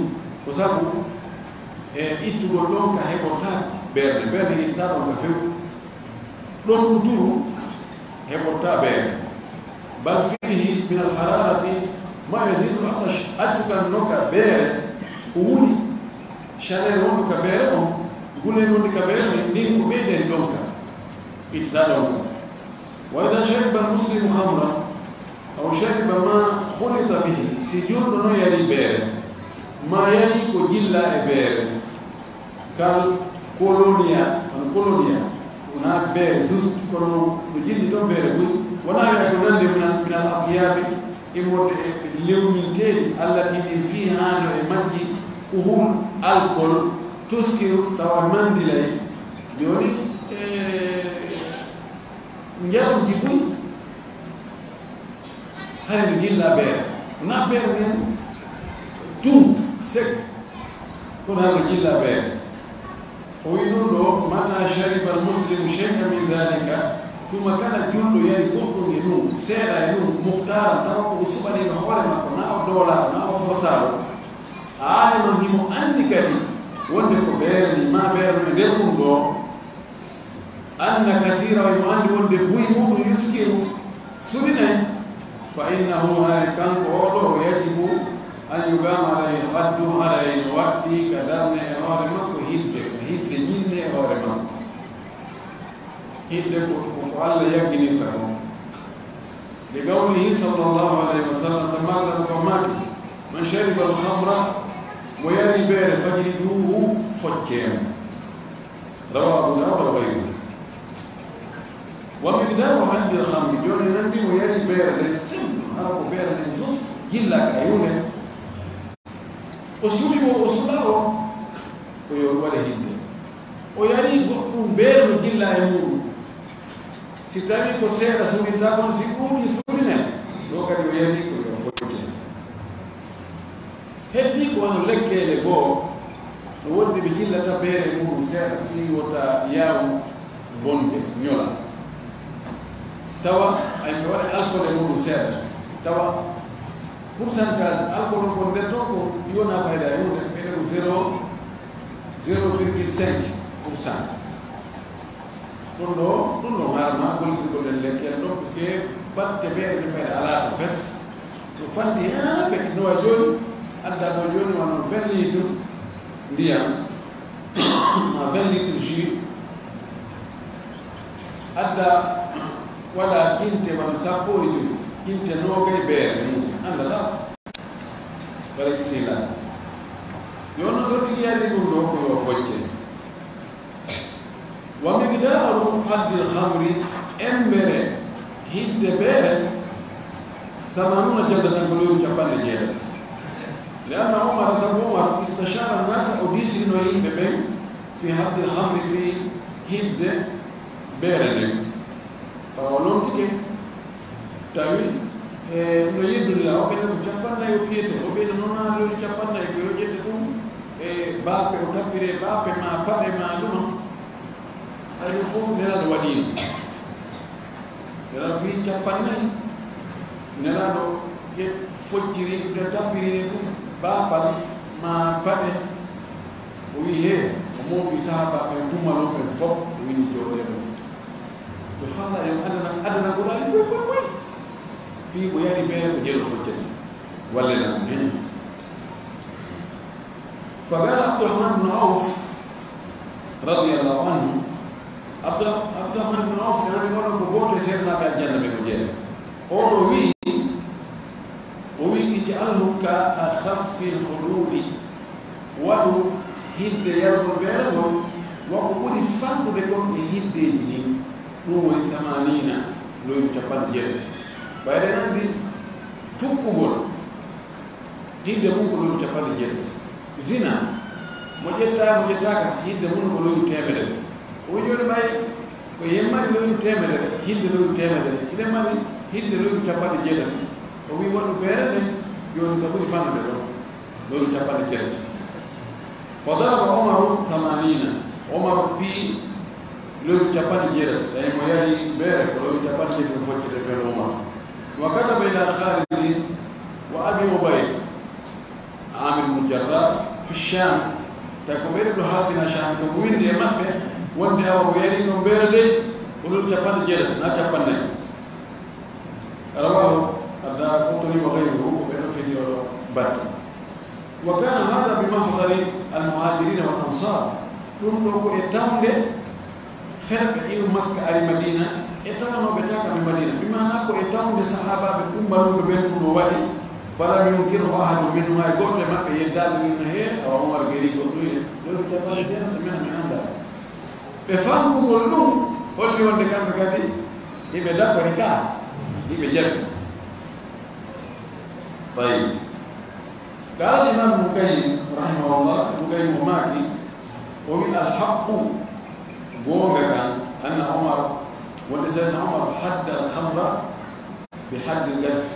وسبب إتقول لونك هيبوتات berne ittata on ka few ɗon turu heɓorta beere bal fihi min alhararati ma yasidu atash accukan nokka beere ko wuni chaleur wonɗo ka beere on gulen wonde ka beere ndin ko ɓeyden ɗonka ittata ɗonka wa ida shariba almuslimu hamra aw shariba ma hulita bihi si jurɗo no yari beere ma yari ko jilla e beere kal colonia wona beere juste kono ɗo jilli ɗon beere ɓuy wona wiya ko nande min al aqyaɓe immorde e lewñinteɗi allati ɗin fi hano e majji uhul alcool tuskiru tawa mandilay joni njaɗumji ɓuy hayno jilla beere wona beere men tum sec kono hayno jilla beere ويقولوا متى شرب المسلم شيئا من ذلك ثم كان جل يلي قطن ينوم سيرا ينوم مختارا توقع السبني محورة ما كنا دولار ما فرسالو عالما هم أنك لي وانك بيرني ما بيرني دلكم دو أن كثيرا ويمؤني وانك بوي مو يسكر سبني فإنه كان قوله يجب أن يقام عليه الحد على الوقت كدرنا إرادة hidde ñinne e hoore makko hidde ko Allah yaggininta ko li qawlihi sallallahu alayhi wa sallam tamalla ko maki man shariba al-khamra wa yari beere fajriduhu focceema rawa Abu Dawud wa ghayruhu wa miqdaru haddi al-khamri joni nandi mo yari beere de sim hala ko beere de just jilla ka yune o suɓi mo o suɓawo ko yo waɗa hidde o yari goɗɗum beeru jilla e muɗum si tawi ko seeɗa suminta kon si ɓuuɗi suminen ɗo kadi o yari ko yo focce heddi ko wono lekkele goo no wonde ɓe jillata beere e muɗum seeɗa fi wota yaawu bonde ñola tawa ay ɓe waɗa alcool e muɗum seeɗa tawa pourcentage alcool ko nder ton ko yona fayda e muɗum ɓeɗe ko 0,5%. ɗum ɗo harma gollitirgoɗen lekkel ɗo parce que batte beere defede ala to fes to fandi ha fekki nowa joni adda ɗo joni wonno 20 litre ndiyam ma 20 litre jus adda waɗa kinte wano sappo e joyi kinte nogay beere andata waɗa sila yono so ɗigi yari ɗum ɗo ko yo focce wa miqdaru haddi alhamri embere hidde beere 80 jaldatan ko lewru capanɗe jeeɗati li anna umara sabu umar istachara nnasa o diisirino yimɓe ɓen fi haddi alhamri fi hidde beere nden tawa lontike tawi no yeddudira o ɓene ko capannayi o piyete o ɓeyde noona lewru capannayi ko yo ƴette ɗum e baape o tappire baape ma paɗe ma ɗuma hayɗo fof nelaɗo waɗino nelaɗo wi capannayi nelaɗo ƴe focciri de tappirini ɗum baapal ma paɗe o wi he o moɓi sahaba ɓe tummalon ɓen fof o wini jooɗeɗo ɓe fala yo adana goɗaɗi ɓoy fii ko yari beere ko jeɗo foccani wallelan hen فقال عبد الرحمن بن عوف رضي الله عنه عبد الرحمن بن عوف كان يقول لك بوت سيرنا بالجنة بوجه أو وي اجعله كأخف الخلود ودو هد يرب بيرو وقبول فند بكم هد جنين نوع 80 لو يجبر جد بعدين عندي تقبل هد ممكن لو يجبر جد zina mo ƴettaka hidde mun ko loyu temedere o joni ɓay ko yemmani loyu temedere hidde loyu temedere ine mani hidde loyu capanɗe jeetati o wi woɗɗo beere ɗen joni ka ɓuri famde ɗo loyu capanɗe jeetati ko daraba omaru 80 omaru pi loyu capanɗe jeetati tawi mo yari beere ko loyu capanɗe jeetati foccete feere omaru wa kataba ila khalidi wa abi ubayd عامر بن الجراح في الشام تكبير بحافنا شام تقوين دي مكة وندي أو غيري كمبير دي ولو جبان جلد نا جبان ناي رواه الدارقطني وغيره وبين في بدر وكان هذا بمحضر المهاجرين والأنصار لو إتام ده فرق إلى مكة أو المدينة إتام بتاعك من المدينة بما أنكو إتام الصحابة بكم بلو بينكم ووالي فلم يمكن أحد منهم ما يقول لمكة يدال من هي أو عمر غيري يقول لو تبغى تجينا تمام من عندها بفهمكم كلهم قل لي وين كان بكذي يبقى ده بركات يبقى جد طيب قال الإمام مقيم رحمه الله مقيم وماكي ومن الحق بوغا أن عمر ولسيدنا عمر حد الخمر بحد القذف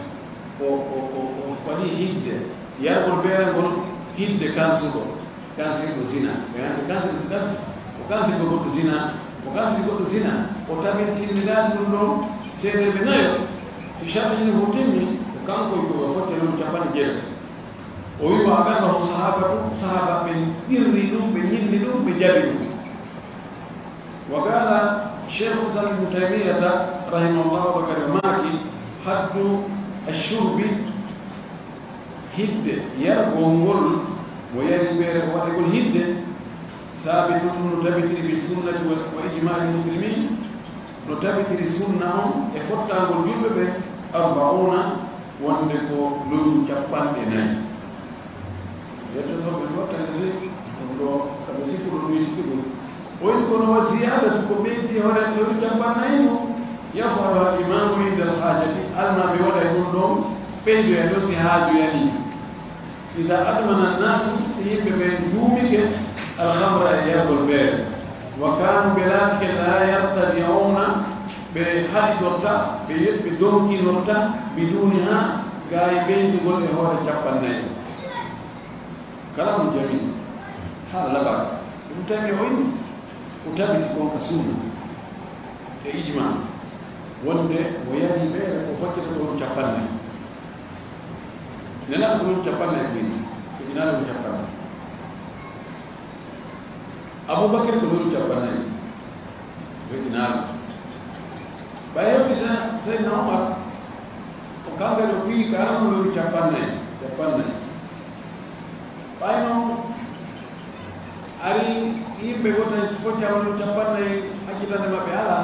ودي هيد يقول بيان يقول هيد كان سيبو زنا يعني كان سيبو القذف وكان سيبو زنا وكان سيبو زنا وتابين تلميذات كلهم سيد بنايو في شرط الهتمي وكان كويكو وفوت لهم جبان جلد ويما أغانه صحابة من يرلوا من يرلوا من جابلوا وقال الشيخ سلم بن تيمية رحمه الله وكرماكي حد الشرب هد يرغمول ويربير ويقول هد ثابت نتبتر بالسنة وإجماع المسلمين نتبتر السنة يفتح الجلب 40 وندكو لون جبان إناي يتصل بالوقت الذي كمسيكو لويتكو ويكون وزيادة كوميتي ولا يجبنين يفعلها الإمام عند الحاجة ألما بوضع يقول لهم بيدو يدوسي حاجة يعني إذا أدمن الناس سيب بين يومك الخمر يقول بير وكانوا بذلك لا يرتدعون بحد نرتا بدونك نرتا بدونها قايبين يقول هو الجبنين كلام جميل حال لبعض متابعين وتابت كون كسونا إجماع وندى ويادي بير وفتر كون جبنا نلا كون جبنا بين كنا كون جبنا أبو بكر كون جبنا بيننا بايو كيسا سيدنا عمر وكان قالوا بي كلام كون جبنا بايو ari yimɓe wota spoccawalu capanɗe hakkitande maɓɓe ala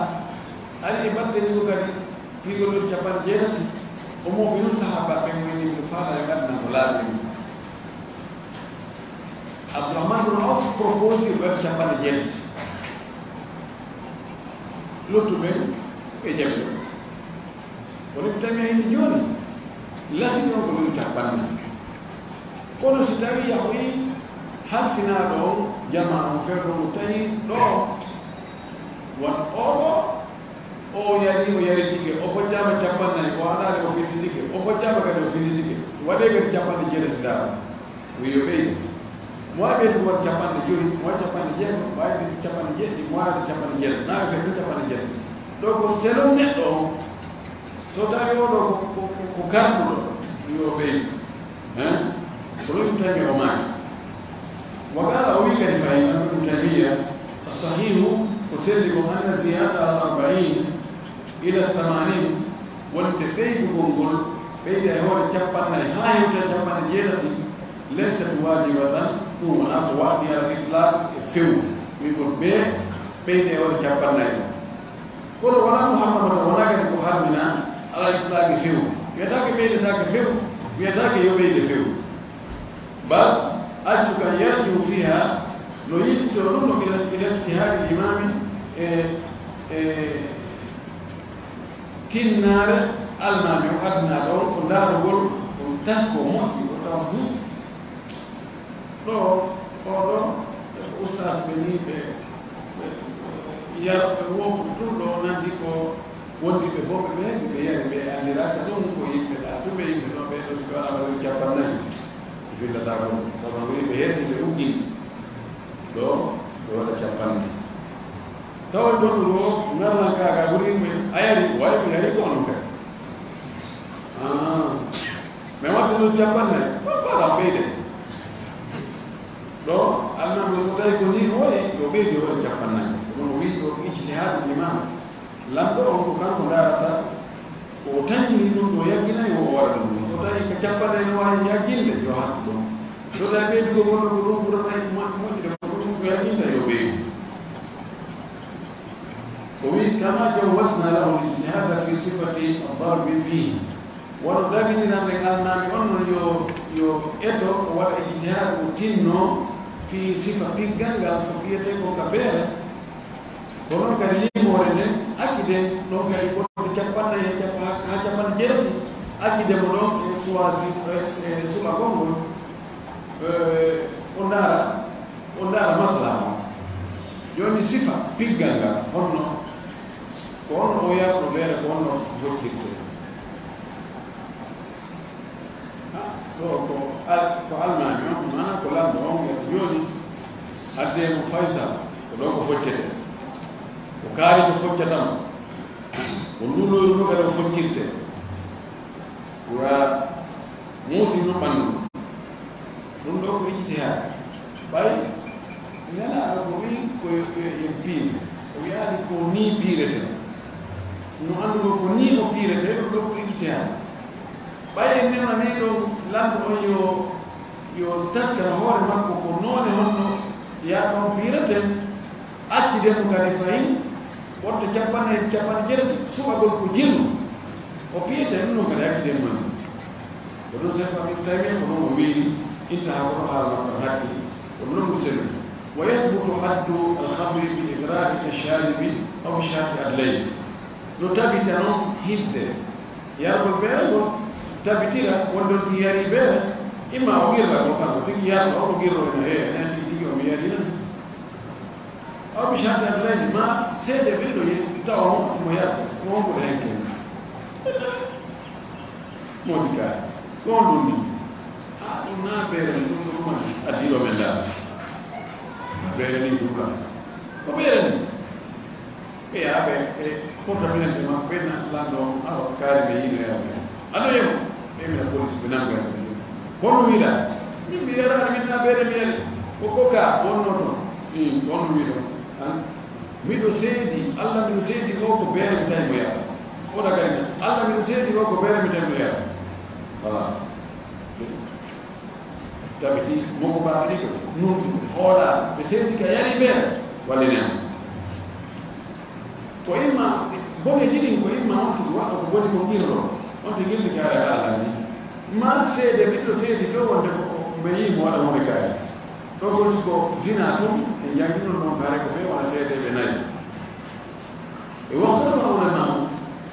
ari e batte ni ko kadi pigolol capanɗe jeetati o moɓinu sahaba ɓe goynimɓe faala e gaddana ko laaɓi ni abdourahmane bne auf propose o ɓeto capanɗe jeetati lottuɓe ɓe jaɓi kono ko tawi hende jooni lasino ko lolu capanɗe kono si tawi yahoyi halfina ɗo jama o feeto mo tawi ɗo won oɗo o yari tike o fojjama capannayyi o haɗani o finndi tike o fojjama kadi o finndi tike waɗe kadi capanɗe jeetati dara wiyo ɓeydi mo wawi ɓeydi won capanɗe joyi mo wawi capanɗe jeego mo wawi ɓeydi capanɗe jeeɗiɗi mo wawi capanɗe jeetati naga fe ɗum capanɗe jeetati ɗo ko selon neɗɗo o so tawi oɗo ko garɗuɗo yo ɓeydi ko ɗum tawi o maaki وقال أويك لفهيم ابن تيمية الصحيح أسلم أن زيادة على 40 إلى 80 والتبيب بقول بيد هو الجبان هاي الجبان جيرتي ليست واجبة هو أقوى على الإطلاق فيو يقول بيد هو الجبان كل ولا محمد ولا كان بخارنا على الإطلاق فيو يداك بيد ذاك فيو يداك يبيد فيو بل أجل يرجو فيها لو يتدرون إلى اجتهاد الإمام كنار المامي وأدنى دور قدار دور تسكو موتي وتوهي لو أستاذ بني يرقبوا كل ناديكو وندي ببوك بيان راكتون كويب لا تبي بنو بينو سكوا على الجبانين villa da ko sama wuri be hesi be ugi do wala chapan taw do ngala ka guri me ayari way be yari ko on ka me watu chapan ne fa da be de do alma so tay ko ni woy do be do japanna no wi do ijtihad imam lamdo ko kanko darata o tanjini ɗum ɗo yaggina yo o waɗa ɗum so tawi ko cappanɗe no wawi yagginde yo hattu ɗum so tawi ɓeydugo gonɗo ko ɗum ɓurata moƴƴude ko ɗum ko yagginda yo ɓeydu o wi kama jawwasna lahu lijtihada fi sifati darbi fihi wono dabinirande alnami on non yo eto o waɗa ijtihad o tinno fi sifa piggal ngal ko wiyete ko ka beere ko noon kadi limore nden acciden ɗon kadi goɗɗo capanɗe ha capanɗe jeetati accidemo ɗon e choisi e suɓa gongol o ndaara maslaha joni sifa piggal ngal honno ko onno o yarɗo ɓeere ko onno jottirte ɗo ko almami on mana ko lamɗo on yata joni addemo faysal ko ɗo ko foccete o kaari ko foccatama o nduloru no kadi o foccirte wa muusi no ɓanndu ɗum ɗo ko ijtihaad ɓay nelaɗo ko wi ko yo piir o wiyaani ko ni piirete no anndugo ko ni o piirete ɗum ɗo ko ijtihaad ɓay nema ni ɗo lamɗo on yo taskara hoore makko ko noone honno yaa ɗon piirete accidemo kadi fayin wonde capanɗe jeetati suɓagol ko jinno o piyete ɗum noon kadi acciden mani ko ɗum sen fami tawi ko noon o wiiri intaha koɗo haala makko hakki ko noon ko selu wa yathbutu haddu alhamri bi igrari asharibi aw shati adlayl no tabita noon hidde yargol ɓeere ngo tabitira wondon ti yari ɓeere imma o girla ko kanko tigi yarɗo o girro ene he enen tigi omi yarina aw bi shati adlayl ma seede ɓiɗɗo tawa mo yarɗo ko wonkoɗo hen ken modi kaari ko on ɗum ni ɗum na ɓeere ni ɗum ɗuma addiro men daara ɓeere ni ɗumɗa ko ɓeere ni ɓeyaɓe e portaminente makko ɓenna lanɗo awa kaari ɓe yiireyaɓe aɗoyemo ɓemina police ɓe nangoya honno wiiɗa min mi yaraɗa minna ɓeere mi yari o koka wonno toon wonno wiiɗo an miɗo seedi allah miɗo seedi o ko beere mi tawi mo yaha oɗa kadi allah miɗo seedi o ko beere mi tawi mo yaha halas tabiti moko mbaɗi ko nunɗi hooɗa ɓe seedi ka yari beere wallinema ko imma bone jiɗin ko imma on tigi waɗa ko boni ko girro on to gilli kaare allah ni ma seede ɓiɗɗo seedi to wonde ko ɓe yimo waɗa mone kaari ɗo gosi ko zina tum e jangguino noon kaare ko ɓe wona seede ɓe nayi e waxtata ulama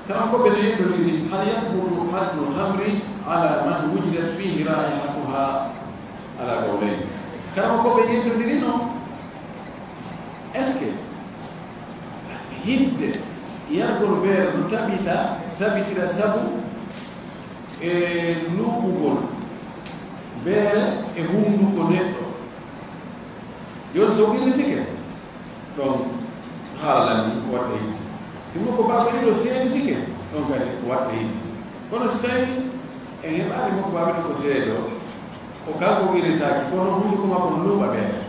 kama ko ɓe no yiɗɗodiri hal yathbutu haddu lhamri ala man wujidat fihi raihatuha ala qawlayn kama ko ɓe yiɗɗodiri noon est ce que hidde yargol ɓeere no tabitira sabu e luɓugol beere e hunduko neɗɗo joni so gillitike ɗon haalalani ko waɗta hidde simo ko baba ɗiɗo seeditike ɗon kadi ko waɗta hidde kono so tawi en heɓaani makko baɓeɗo ko seedo o kanko irritaki kono hunduko makko no luuɓa beere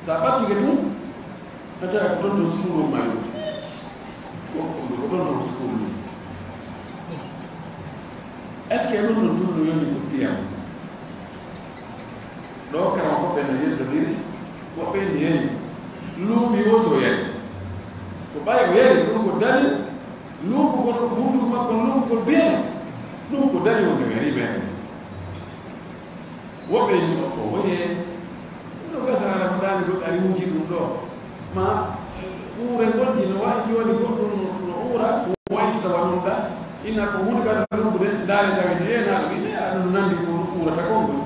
sa ɓattuke ɗum hata ko toon to sukulu mayo ko toon to sukulu est ce que ɗum no ɗum no yoni ko piyam ɗo kama koɓe no yettodiri woɓɓe ni heyi luuɓi o so yari ko ɓay o yari ɗum ko dali luuɓugol hunduko makko luuɓugol beere ɗum ko dali wonde o yari ɓeere woɓɓe ni ko woye ɗo gasara ko dani goɗɗo ari wuji ɗum ɗo ma uure goɗɗi no wawi joni goɗɗum no uura ko waytitawa ɗum ɗa inna ko hunde kadi luuɓude daari tawi ne yenaɗo ine aɗum nandi ko uurata konngol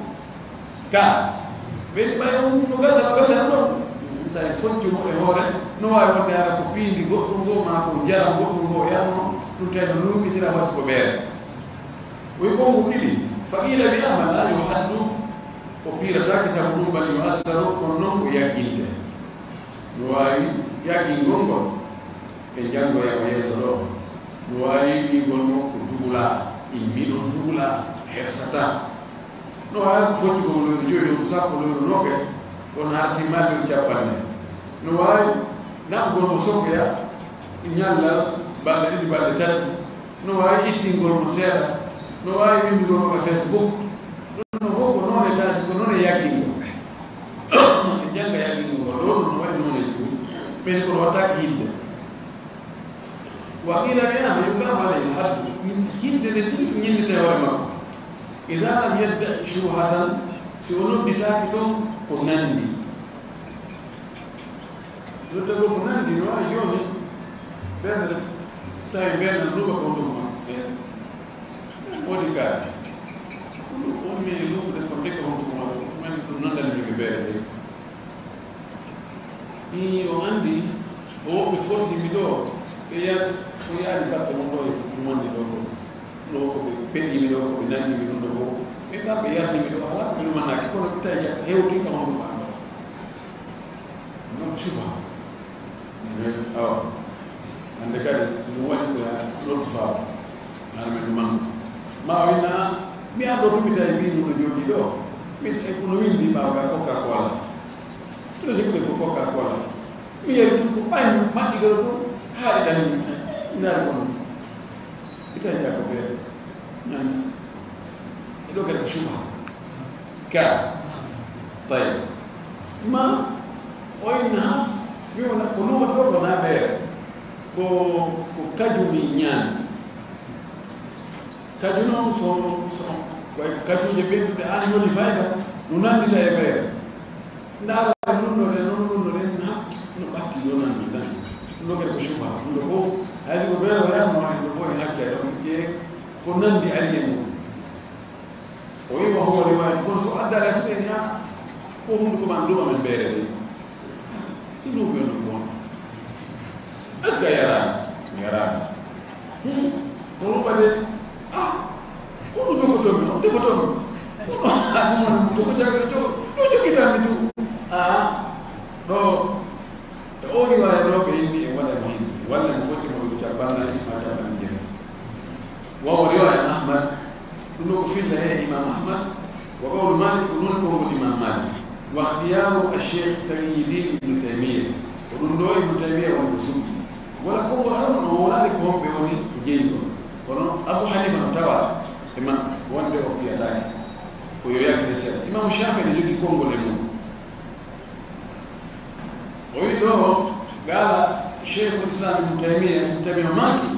ka ɓeni ɓay no gasana ɗon tawi foccimo e hoore no wawi wonde ara ko piindi goɗɗum ngo ma ko jaram goɗɗum ngo yarno ɗum tawi no luuɓitira wasi ko ɓeere oyi konngol ɗiɗi fa ila wi ama la yo haddu o piiratake sabu ɗum bal yo assaru kono noon ko yagginte no wawi yaggingol ngol e janngoya o yeeso ɗo no wawi wigol mo ko jugula immiɗon jugula hersata no wawi ko foccugol leyru joyi ɗo sappo leyru noɓe kon harti madu jappane no way nam gol mo sokya nyalla balle di balle tati no way ittingol mo seeda no way windugol ko Facebook no ko non tati ko non yaggi janga yaggi ko do no way non ju ben ko wata hinde wa ila ya yuga mala had hinde de tin nyinde te wala makko idha lam yadda shuhadan si wono bitaki don ko nandi lo tago ko nandi no ayoni ben tay ben no ko do ma wodi ka o mi lu de ko de ko do ma man ko nandal mi ke be ni o andi o be forsi mi do e ya ko ya di batto mo do mo ndi do no ko be mi do ko nandi mi do ko e ka be ya mi do ala mi man na ko no tay ya hewti ka mo do ma no shuba ni aw ande kadi sunu wadi ko ya lo fa na men man ma wina mi ando to mi tay bi no jodi do mi e ko no windi ba ga Coca-Cola to je ko Coca-Cola mi ye ko pan ma di go haade tan ndar ko ita ya ko be nan do ka shuba ka طيب ما oina mi wona ko no do na be ko kajumi nyan kajuno so ko kajuje be be an yoni fayda nunandi ta e be ndara nunno le na no batti yona ni dan no ko shuba no ko hadi ko be ya mo ni ko hakka do ke ko nandi alimu o yi wa huwa riwayat ko so adda la fitenya ko mun ko man do men bere sino be no ko est-ce que yara ko ba de ko do ko to ko to ko jaga to kita mi tu do o ni wa do be ni wala ni wala ni foti mo ta banna isma ta ban je wa riwayat Ahmad كله في الله إمام أحمد وقول مالك كلون قول الإمام مالك واختيار الشيخ تقي الدين ابن تيمية ورندو ابن تيمية والبسوطي ولا قول أمر وولادك هم بيوني جيدون ولن أبو حنيفة نفتوى إمام وان بيو في أداك ويوياك رسالة إمام الشافعي اللي يكون قول إمام ويدوه قال الشيخ الإسلام ابن تيمية ماكي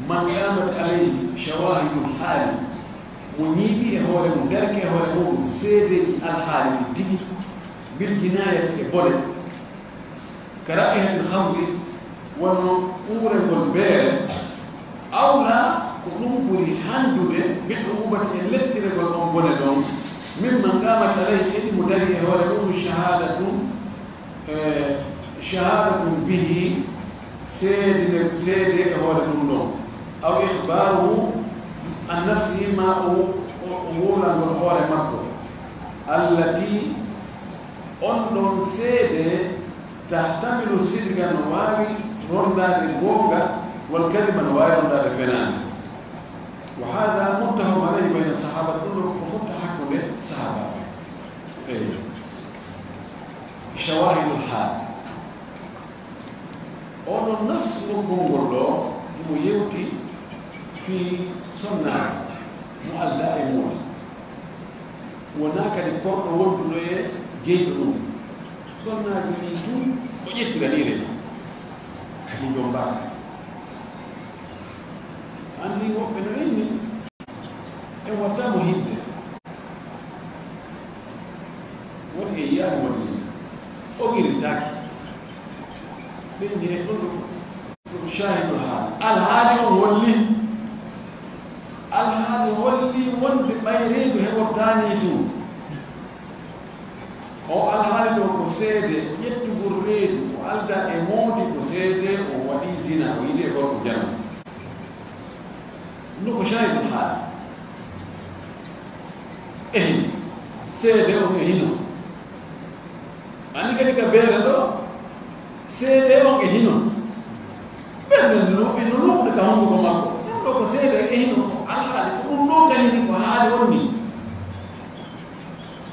من قامت عليه شواهد الحال ونيبي هو المدرك هو المود سيد الحال الدين بالجناية بولد كرائحة الخمر والنور والبير أو لا قلوب الحمد بالعقوبة التي رجل بولدهم ممن قامت عليه المدرك هو المود شهادة به سيد هو المود أو إخباره عن نفسه ما أولا والحوال مكو التي أنهم سيدة تحتمل الصدق النواري رندا للبوغة والكذب النواري رندا للفنان وهذا متهم عليه بين الصحابة كلهم وفتح حكم الصحابة شواهد الحال أولو النص نقول له يوتي في صنع مؤلاء موت وناك لكورن ولد له جيبنو صنع بنيتون وجدت غنيرة من جنبك أني وابن علمي وده مهم والإيام والزين أغير تاكي بين يقول شاهد الحال الحال هو اللي وند بيريد هو تانيتو او الحال لو كسيده يتبريد والدا امودي كسيده ودي زنا ويدي غور جنة نو شاهد الحال سيده وهينو اني كده بيرلو سيده وهينو بنلو انو ده هم كما ko seede e hino alhaali ko ɗum ɗo kadi ni ko haali wonni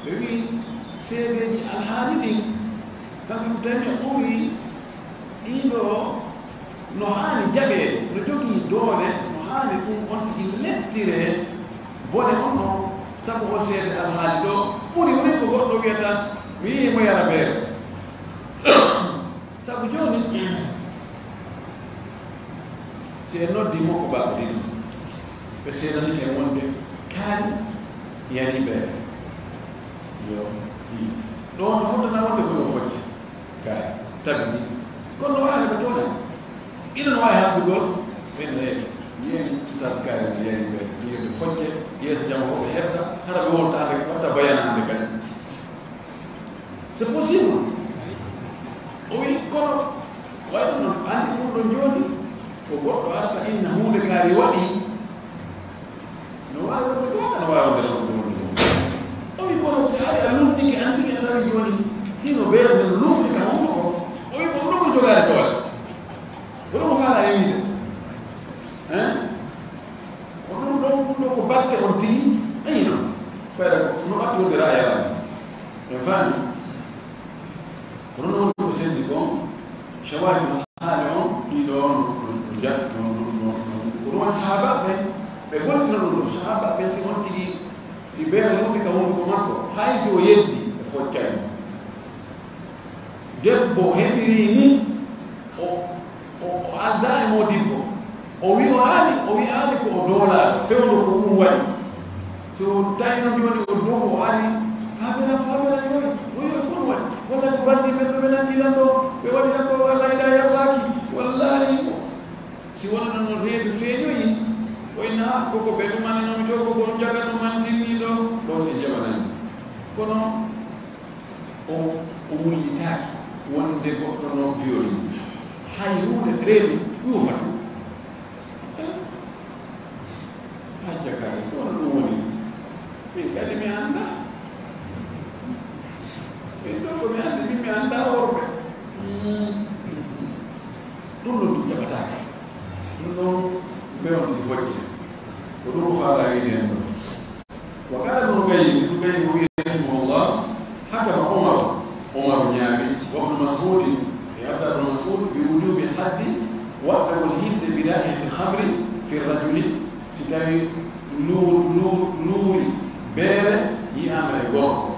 ɓe wi seedeji alhaali alhaali kamɓe tani ɓuri ɗiɗo no haani jaɓeede no jogii doole no haani ɗum on tigi lettire bone on no sabu o seede alhaali ɗo ɓuri woni ko goɗɗo wiyata mi yii mo yara beere sabu jooni si en noddi makko baɓe ɗiɗi ɓe seedani ken wonde kaari yani beere yo ɗo no fottana wonde koyo focce kaari tabiti kono no waawi ɓe tooña ina no waawi haɓdugol ɓenne yiyeni isat kaari no yani beere yiyede focce yeeso jama fof ɓe hersa hara ɓe wontaade watta bayanande kadi c'est possible o wi kono wayno noon andi ɗum ɗo jooni ko goɗɗo arta inna hunde kaari waɗi no waawi wonde gonga no waawi wonde ɗon o wi kono so ari a lumɗike an tigi a tawi jooni hino ɓeerde no lumɗi ka hunde ko o wi ko ɗum ko jogaade doole ko ɗum o faala e wiide ko ɗum ɗo ko batte on tigi ayi noon ɓayda no attodira yalaani e faami kono noon ko sendi kon shawaji no haali on ɗiɗo on ko ɗum sahabaɓe ɓe gollitino ɗum ɗo sahabaɓe si on tigi si ɓeere lumɗi ka hunduko makko hay si o yeddi e foccani debbo heɓiri ni o adda e modibbo o wi o aali ko o doolaaɗo fewndo ko ɗum waɗi so tawino joni o dogo o ari fabela joni oyo kon waɗi walla ko bandi men ɗo ɓe nandinan ɗo ɓe waɗinan ko walla ila yaɓaki wallahi si wonano no reedu feeñoyi oyna koko ɓe ɗumaninomi to koko jagatno mantinni ɗo ɗon e jaɓanani kono o muñitaaki wonde goɗɗo noon violi hay hunde reedu ƴuufatu ha jakkaari ko wona ɗum woni min kadi mi annda min ɗo ko mi anndi min mi annda worɓe ɗum ɗon ɗum jaɓataake ɗum ɗon bewonti focce ko ɗum o faala wiide hen ɗo wa qala ibnu qayyim wi rahimahullah hakama omar ñaami wabnu masudi e abda bnu masud bi wujubi haddi waɗɗagol hinde bidayati lhamri fi rajuli si tawi luuri beere yiyama e gorko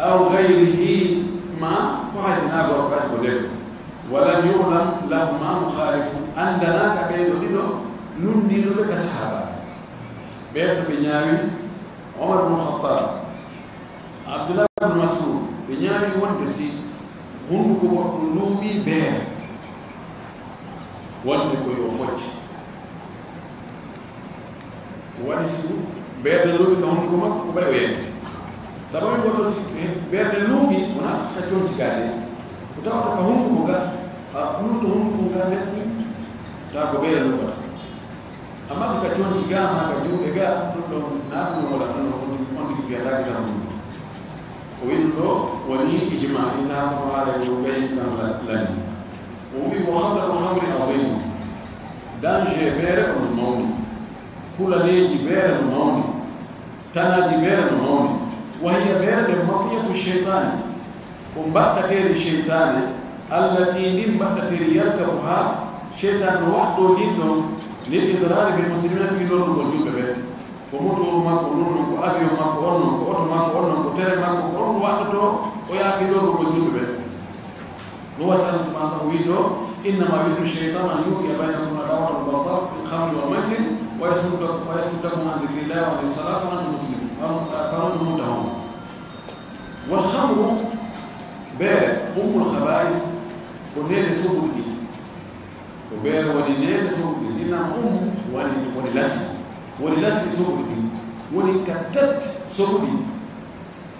aw gayrihi ma ko hasina gorko kadi ko debbo walam yulam lahuma mukhalifu andanaka ɓeyɗo ɗiɗo lundiɗoɓe ka sahaba ɓeɗo ɓe ñaawi omar bnu khattab abdullah bnu masud ɓe ñaawi wonde si hunduko goɗɗo luuɓi beere wonde koyo focce ko waɗi si beerde luuɓi ka hunduko makko ko ɓay o yende dabami goɗɗo si beerde luuɓi wona ka coonci gaade ko tawata ka hunduko ga a ɓurto hunduko ga neɗɗi tawa ko ɓeere luuɓata amma so ka coonci ga ma ka juuɗe ga ɗum ɗon naɗum wala ɗon on ɗigi fiyataki tan ɗum o wi ɗum ɗo woni ijma intaha ko haala yo gayim kam lani o wi mo hataru hamri adimu danger beere ono mawni kulaneji beere no mawni tanaji beere no mawni wahiya beere nde matiyatu cheitani ko mbaɗɗateeri cheitane allati ndin mbaɗɗateeri yarkabu ha cheitane no waɗɗo ɗin ɗon lil idrari bil muslimina fi lornugol julɓe ɓe ko motoru makko non non ko avion makko on non ko oto makko on non ko tere makko ko on waɗɗoto o yaafi lornugol julɓe ɓe no wasanatuma an o wi ɗo innama yuridu cheitan an yuqiya baynakum adawata walbagda fi lhamri walmaisir wa yasuddakum an dhikrillahi wa ani salat fa antum muslimun fa antum muntahun walhamru beere ummul khaba'is ko nene soɓuɗi ɗi ko beere woni nene soɓuɗi sinnama woni lasi woni lasɗi soɓuɗi ɗi woni ka tati soɓuɗi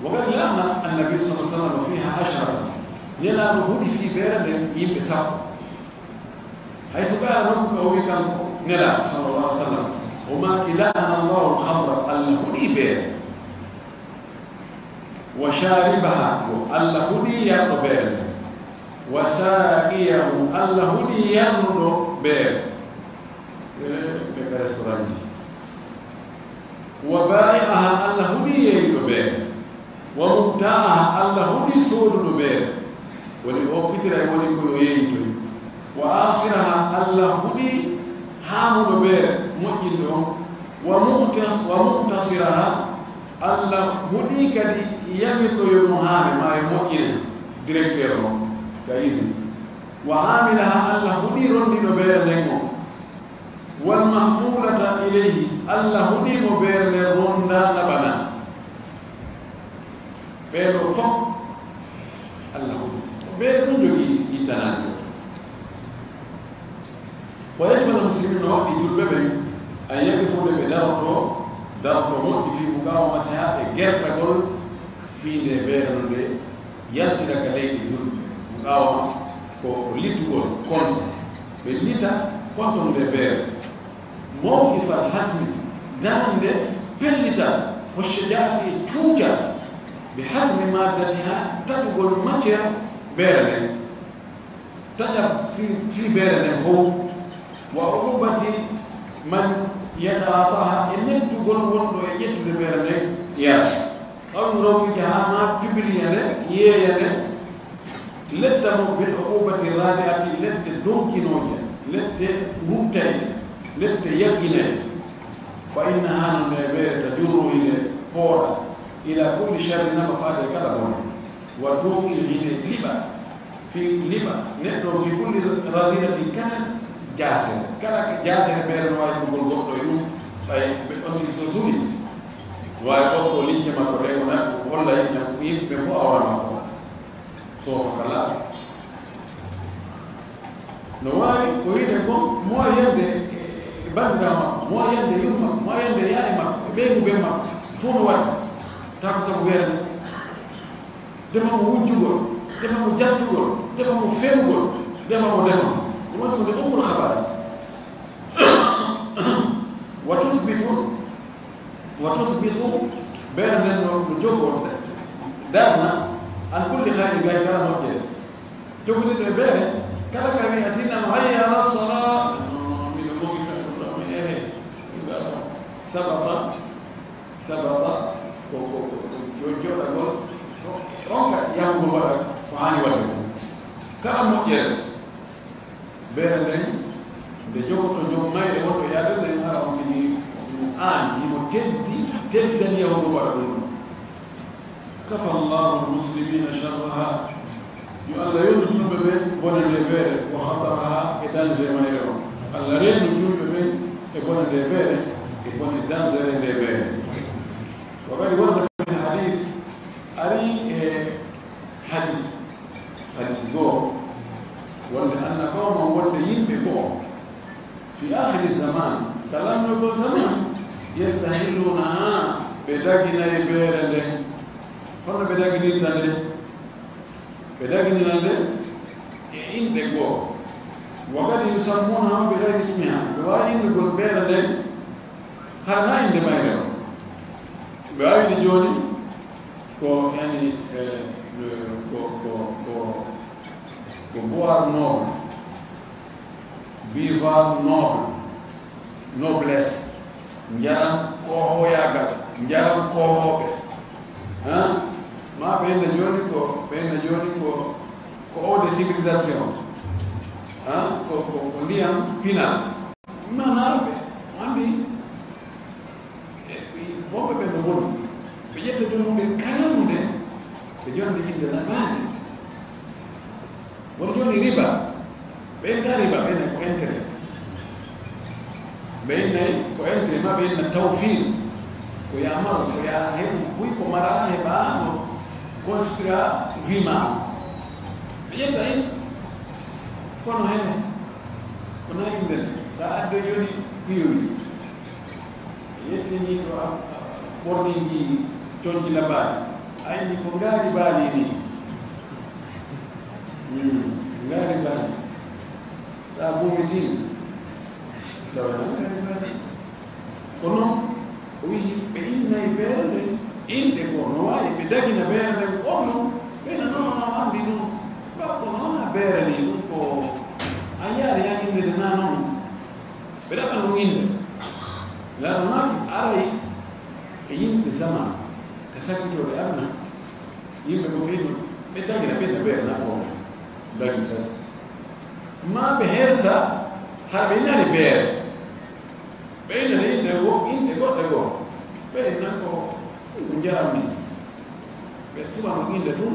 وقد لأن النبي صلى الله عليه وسلم فيها أشهر نلا نهودي في بير يم بساق حيث قال ربك ويكم نلا صلى الله عليه وسلم وما كلانا الله الخمر الهودي بير وشاربها الهودي يرد بير وساقيه الهودي يرد بير وبائعها الهودي يرد بير ومبتاعها الله هدي سود نبير ولأوكتر ولي كيويتو وآخرها الله هدي حام نبير مؤجلهم ومؤتصرها الله هدي كدي يمد يمهان ما يمؤجل ديريكتور كايزن وعاملها الله هدي رندي نبير نيمو والمحمولة إليه الله هدي نبير نروندا نبنا بيرو فوق الله بيرو نجي يتنادي ويجب على المسلمين أن يجربوا أن يقفوا بدارته موت في مقاومتها غير تقول في بيرو نبي يلتلك عليه يجرب مقاومة وليتقول كنت بالليتا كنتم بيرو موقف الحزم دان بالليتا والشجاعة توجد بحسب مادتها تقول متى بيرن تجب في بيرن فوق وعقوبة من يتعاطاها إن تقول وندو يجت بيرن يا أو روي جهاما تبلينا يانا لتمو بالعقوبة الرادعة لت دوكينوجا لت مبتعد لت يقنا فإنها نبير تجر إلى فورا إلى كل شر نما فاد كلامه وتوقي إلى لبا في لبا نحن في كل رذيلة كان جاسر كان جاسر بين واحد يقول قطع يوم أي بأنتي سوسولي واحد قطع لينك ما كرهنا ولا يمكن بفوا أورام سوف كلا نواري وينكم مو يندي بدرما مو يندي يوم مو يندي يا إما بينما فون واحد tako sabu weer defa mo wujjugol defa mo jattugol defa mo femugol defa mo mo de umul khabar wa tuthbitu bayna no jogo darna an kulli khayr gay kala mo de jogo de bere kala kala asina hayya ala salat min al-mu'min min ehe sabata jojo agol ronka yamul wala ko hani wala kala mo yel bere de jogo to jom mayde wonto yaade de mara on ni an yimo teddan yawmu wala dum kafa Allah al-muslimina sharraha yu alla yurdu be bonade bere wa khataraha e danger mayro alla renu jumbe be e bonade bere e bonade danger de bere وقد ورد في الحديث أري حديث جو وأن قوما ورد ينبقوا في آخر الزمان كلام يقول زمان يستهلونها بداقنا يبير له هنا بداقنا يتنى بداقنا له ينبقوا وقد يسمونها بغير اسمها وإن يقول بير له هنا عندما يقول بعيد جوني كو يعني كو بوار نور بيفار نور نوبلس نجارم كوهو ياغا نجارم كوهو ها ما بين جوني كو دي civilisation ها كو ليام بينا ما ناربه امي Mobe be woni be yetta do be kalamde be jonde yimbe labani woni joni riba be riba be ko entere be ko entere ma be tawfir ko ya ma ko ya he buy ko mara he ba no construire vima be yetta en kono hen kono yimbe sa addo joni piuri yettini ko borningi tonji labani ayni ko ngari bali ni ngari bali sa bumitin tawana ngari bali kono wi be inna ibere inde ko no way be dagina bere ono bena no andi no ba ko no na bere ni ko ayari ya inde na no be da no inde la ma arai yin zaman tasakkuto da arna yimɓe ko ɓeyno ɓe dagira ɓenna ɓeere nakoɓe dagi tas ma ɓe hersa har ɓe nani beere ɓeynane inde goɗɗe goo ɓe nan ko jaram ni ɓe subano inde tun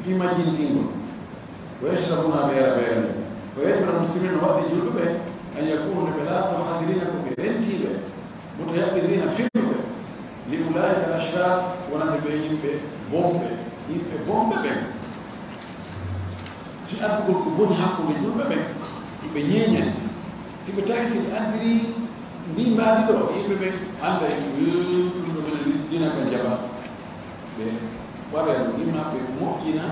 fi majjintingol ko yashrabuna beere nde ko yeɓira muslimin waɗde julɓe ɓe an yakunu ɓe la tuhadirina ko ɓe rentiɓe mutayaqidina filɓe li ulaika al ashrar wonande ɓe yimɓe bomɓe ɓen si addugol ko boni hakkude julɓe ɓen ɓe ñeeñani si ɓe tawi si ɓe anndiri ndi mbaadi ɗo yimɓe ɓen annda ɗum ɗo mene dina ka jaɓa ɓe waɗano imma ɓe moƴƴina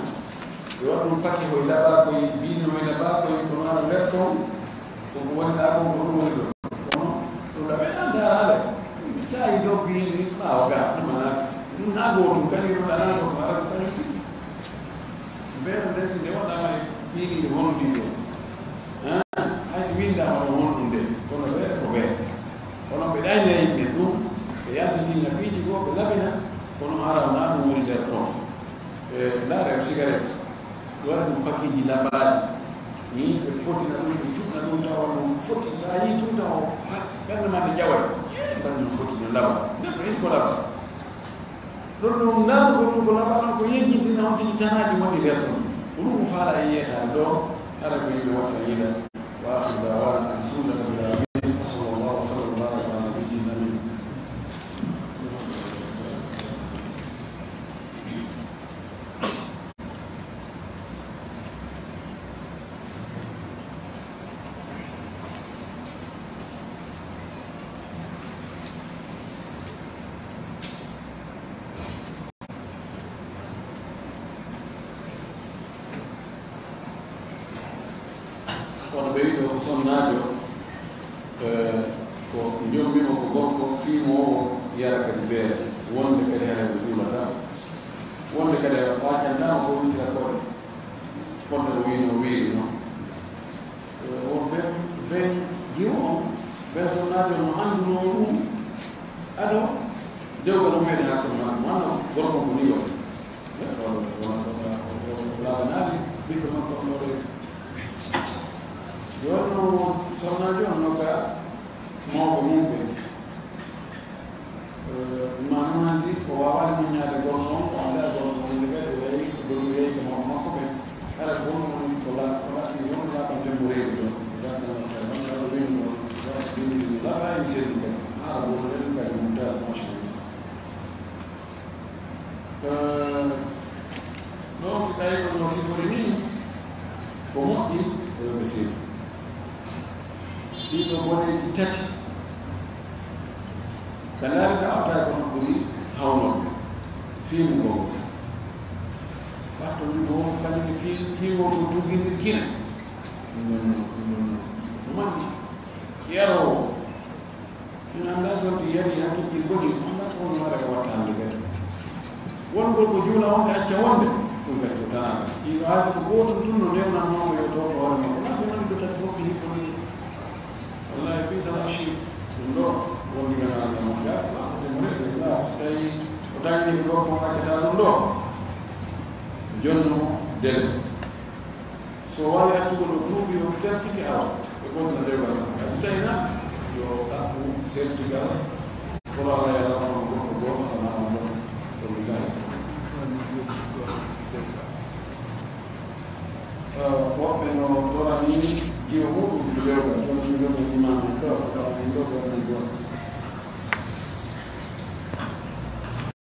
ɓe waɗa ɗum pake koye laɓa koye biino e laɓa koye kono aɗa nder toon koko woni ɗa kon ko ɗum woni ɗo kono ɗum ɗa ɓe annda haala sa yi dow biini ɓaawa ga ɗumanaaka ɗum naagoo tum kañum ɗum ɗanaagoo to ara ko kañum ɗi mbeɗo nden so nde waɗama e ɓiiɗiɗe wonndi ɗo hay so windama ɗo wonɗum nde kono weere ko weere kono ɓe ɗañira yimɓe ɗum ɓe yaltatinna piiji goo ɓe laɓina kono harawna ɗum woni nder toon ndaare cigarette ɓe waɗa ɗum pakiji laɓaaɗi ni ɓe fotina ɗum ɓe cuɓna ɗum tawa ɗum foti so a yii tum taw ɓernde ma nde ƴaway ɓernde foti no laɓa neɗɗo hin ko laɓa ɗon ɗum ndaargo ɗum ko laɓa ɗon ko yejjintina on tigi tanaji woni nder toon ko ɗum ko faala e yiyetade ɗo ara ko yimɓe watta yiɗa wa akhiru dawana alhamdulillahi rabbil alamin wa sallallahu wa sallam wa baraka ala nabiyyina min kono ɓe wiɗo ko sonnaajo ko jommima ko gorko fiimowo yara kadi beere wonde kadi hare ko juulata wonde kadi ɓaacandama ko witira koɗe fonde o wino wiiri noon won ɓen jiwo on ɓen sonnaajo no annduno ɗum aɗo dewgal o meeɗe hakkude makko manno gorko ko ni waɗi laabanaali ɓiɗɗo makko onoɗe yonno sonnajo on noka mawɓe mumɓe manumandi ko wawani muñade gonno on ko anda gonno wonde ɓe ɗo wayi ko dogi wayi ko mawɓe makko ɓe ara gonno woni ko laɓi won laɓan tembo reewi ɗon aɗo wino laɓa en seedi kadi haala gonno ɗen kadi mumtage machallah non si tawi ko no sifori ni ko moƴƴi ɓe seedi ɗiɗo boneji tati ka laari ɗawata kono ɓuri hawnoɓe fiimu ngoo watto ndi ko won kañum fiimu ko tuggindir kina no manɗi yarowo min annda sodi yari hakkilji boni annda ko woni waɗa ko watta hande kadi wongol ko juula wonde acca wonde ɗum kadi ko tanaka ɗiɗo haasi ko gooto tun no ndewnannomo yo to ko hoore makko nafi nani ɗo tati fof ɓe hipponi wallahi fi salashi ɗum ɗo wondi gana Allah mo ya ɗemreɗe la so tawi o tawini ko gorko gaccata ɗum ɗo jonno dele so wawi attugol o duuɓi o tertike awa ɓe gonta dewgal makko so tawi na yo ɗaɓɓu seltigal kono ala yalama gorko goto anama ɗon ɗo wilayi woɓɓe no torani jiwo muɗum fi dewgal ɗon ɗo imam en ɗo ɗo en ɗo ɗo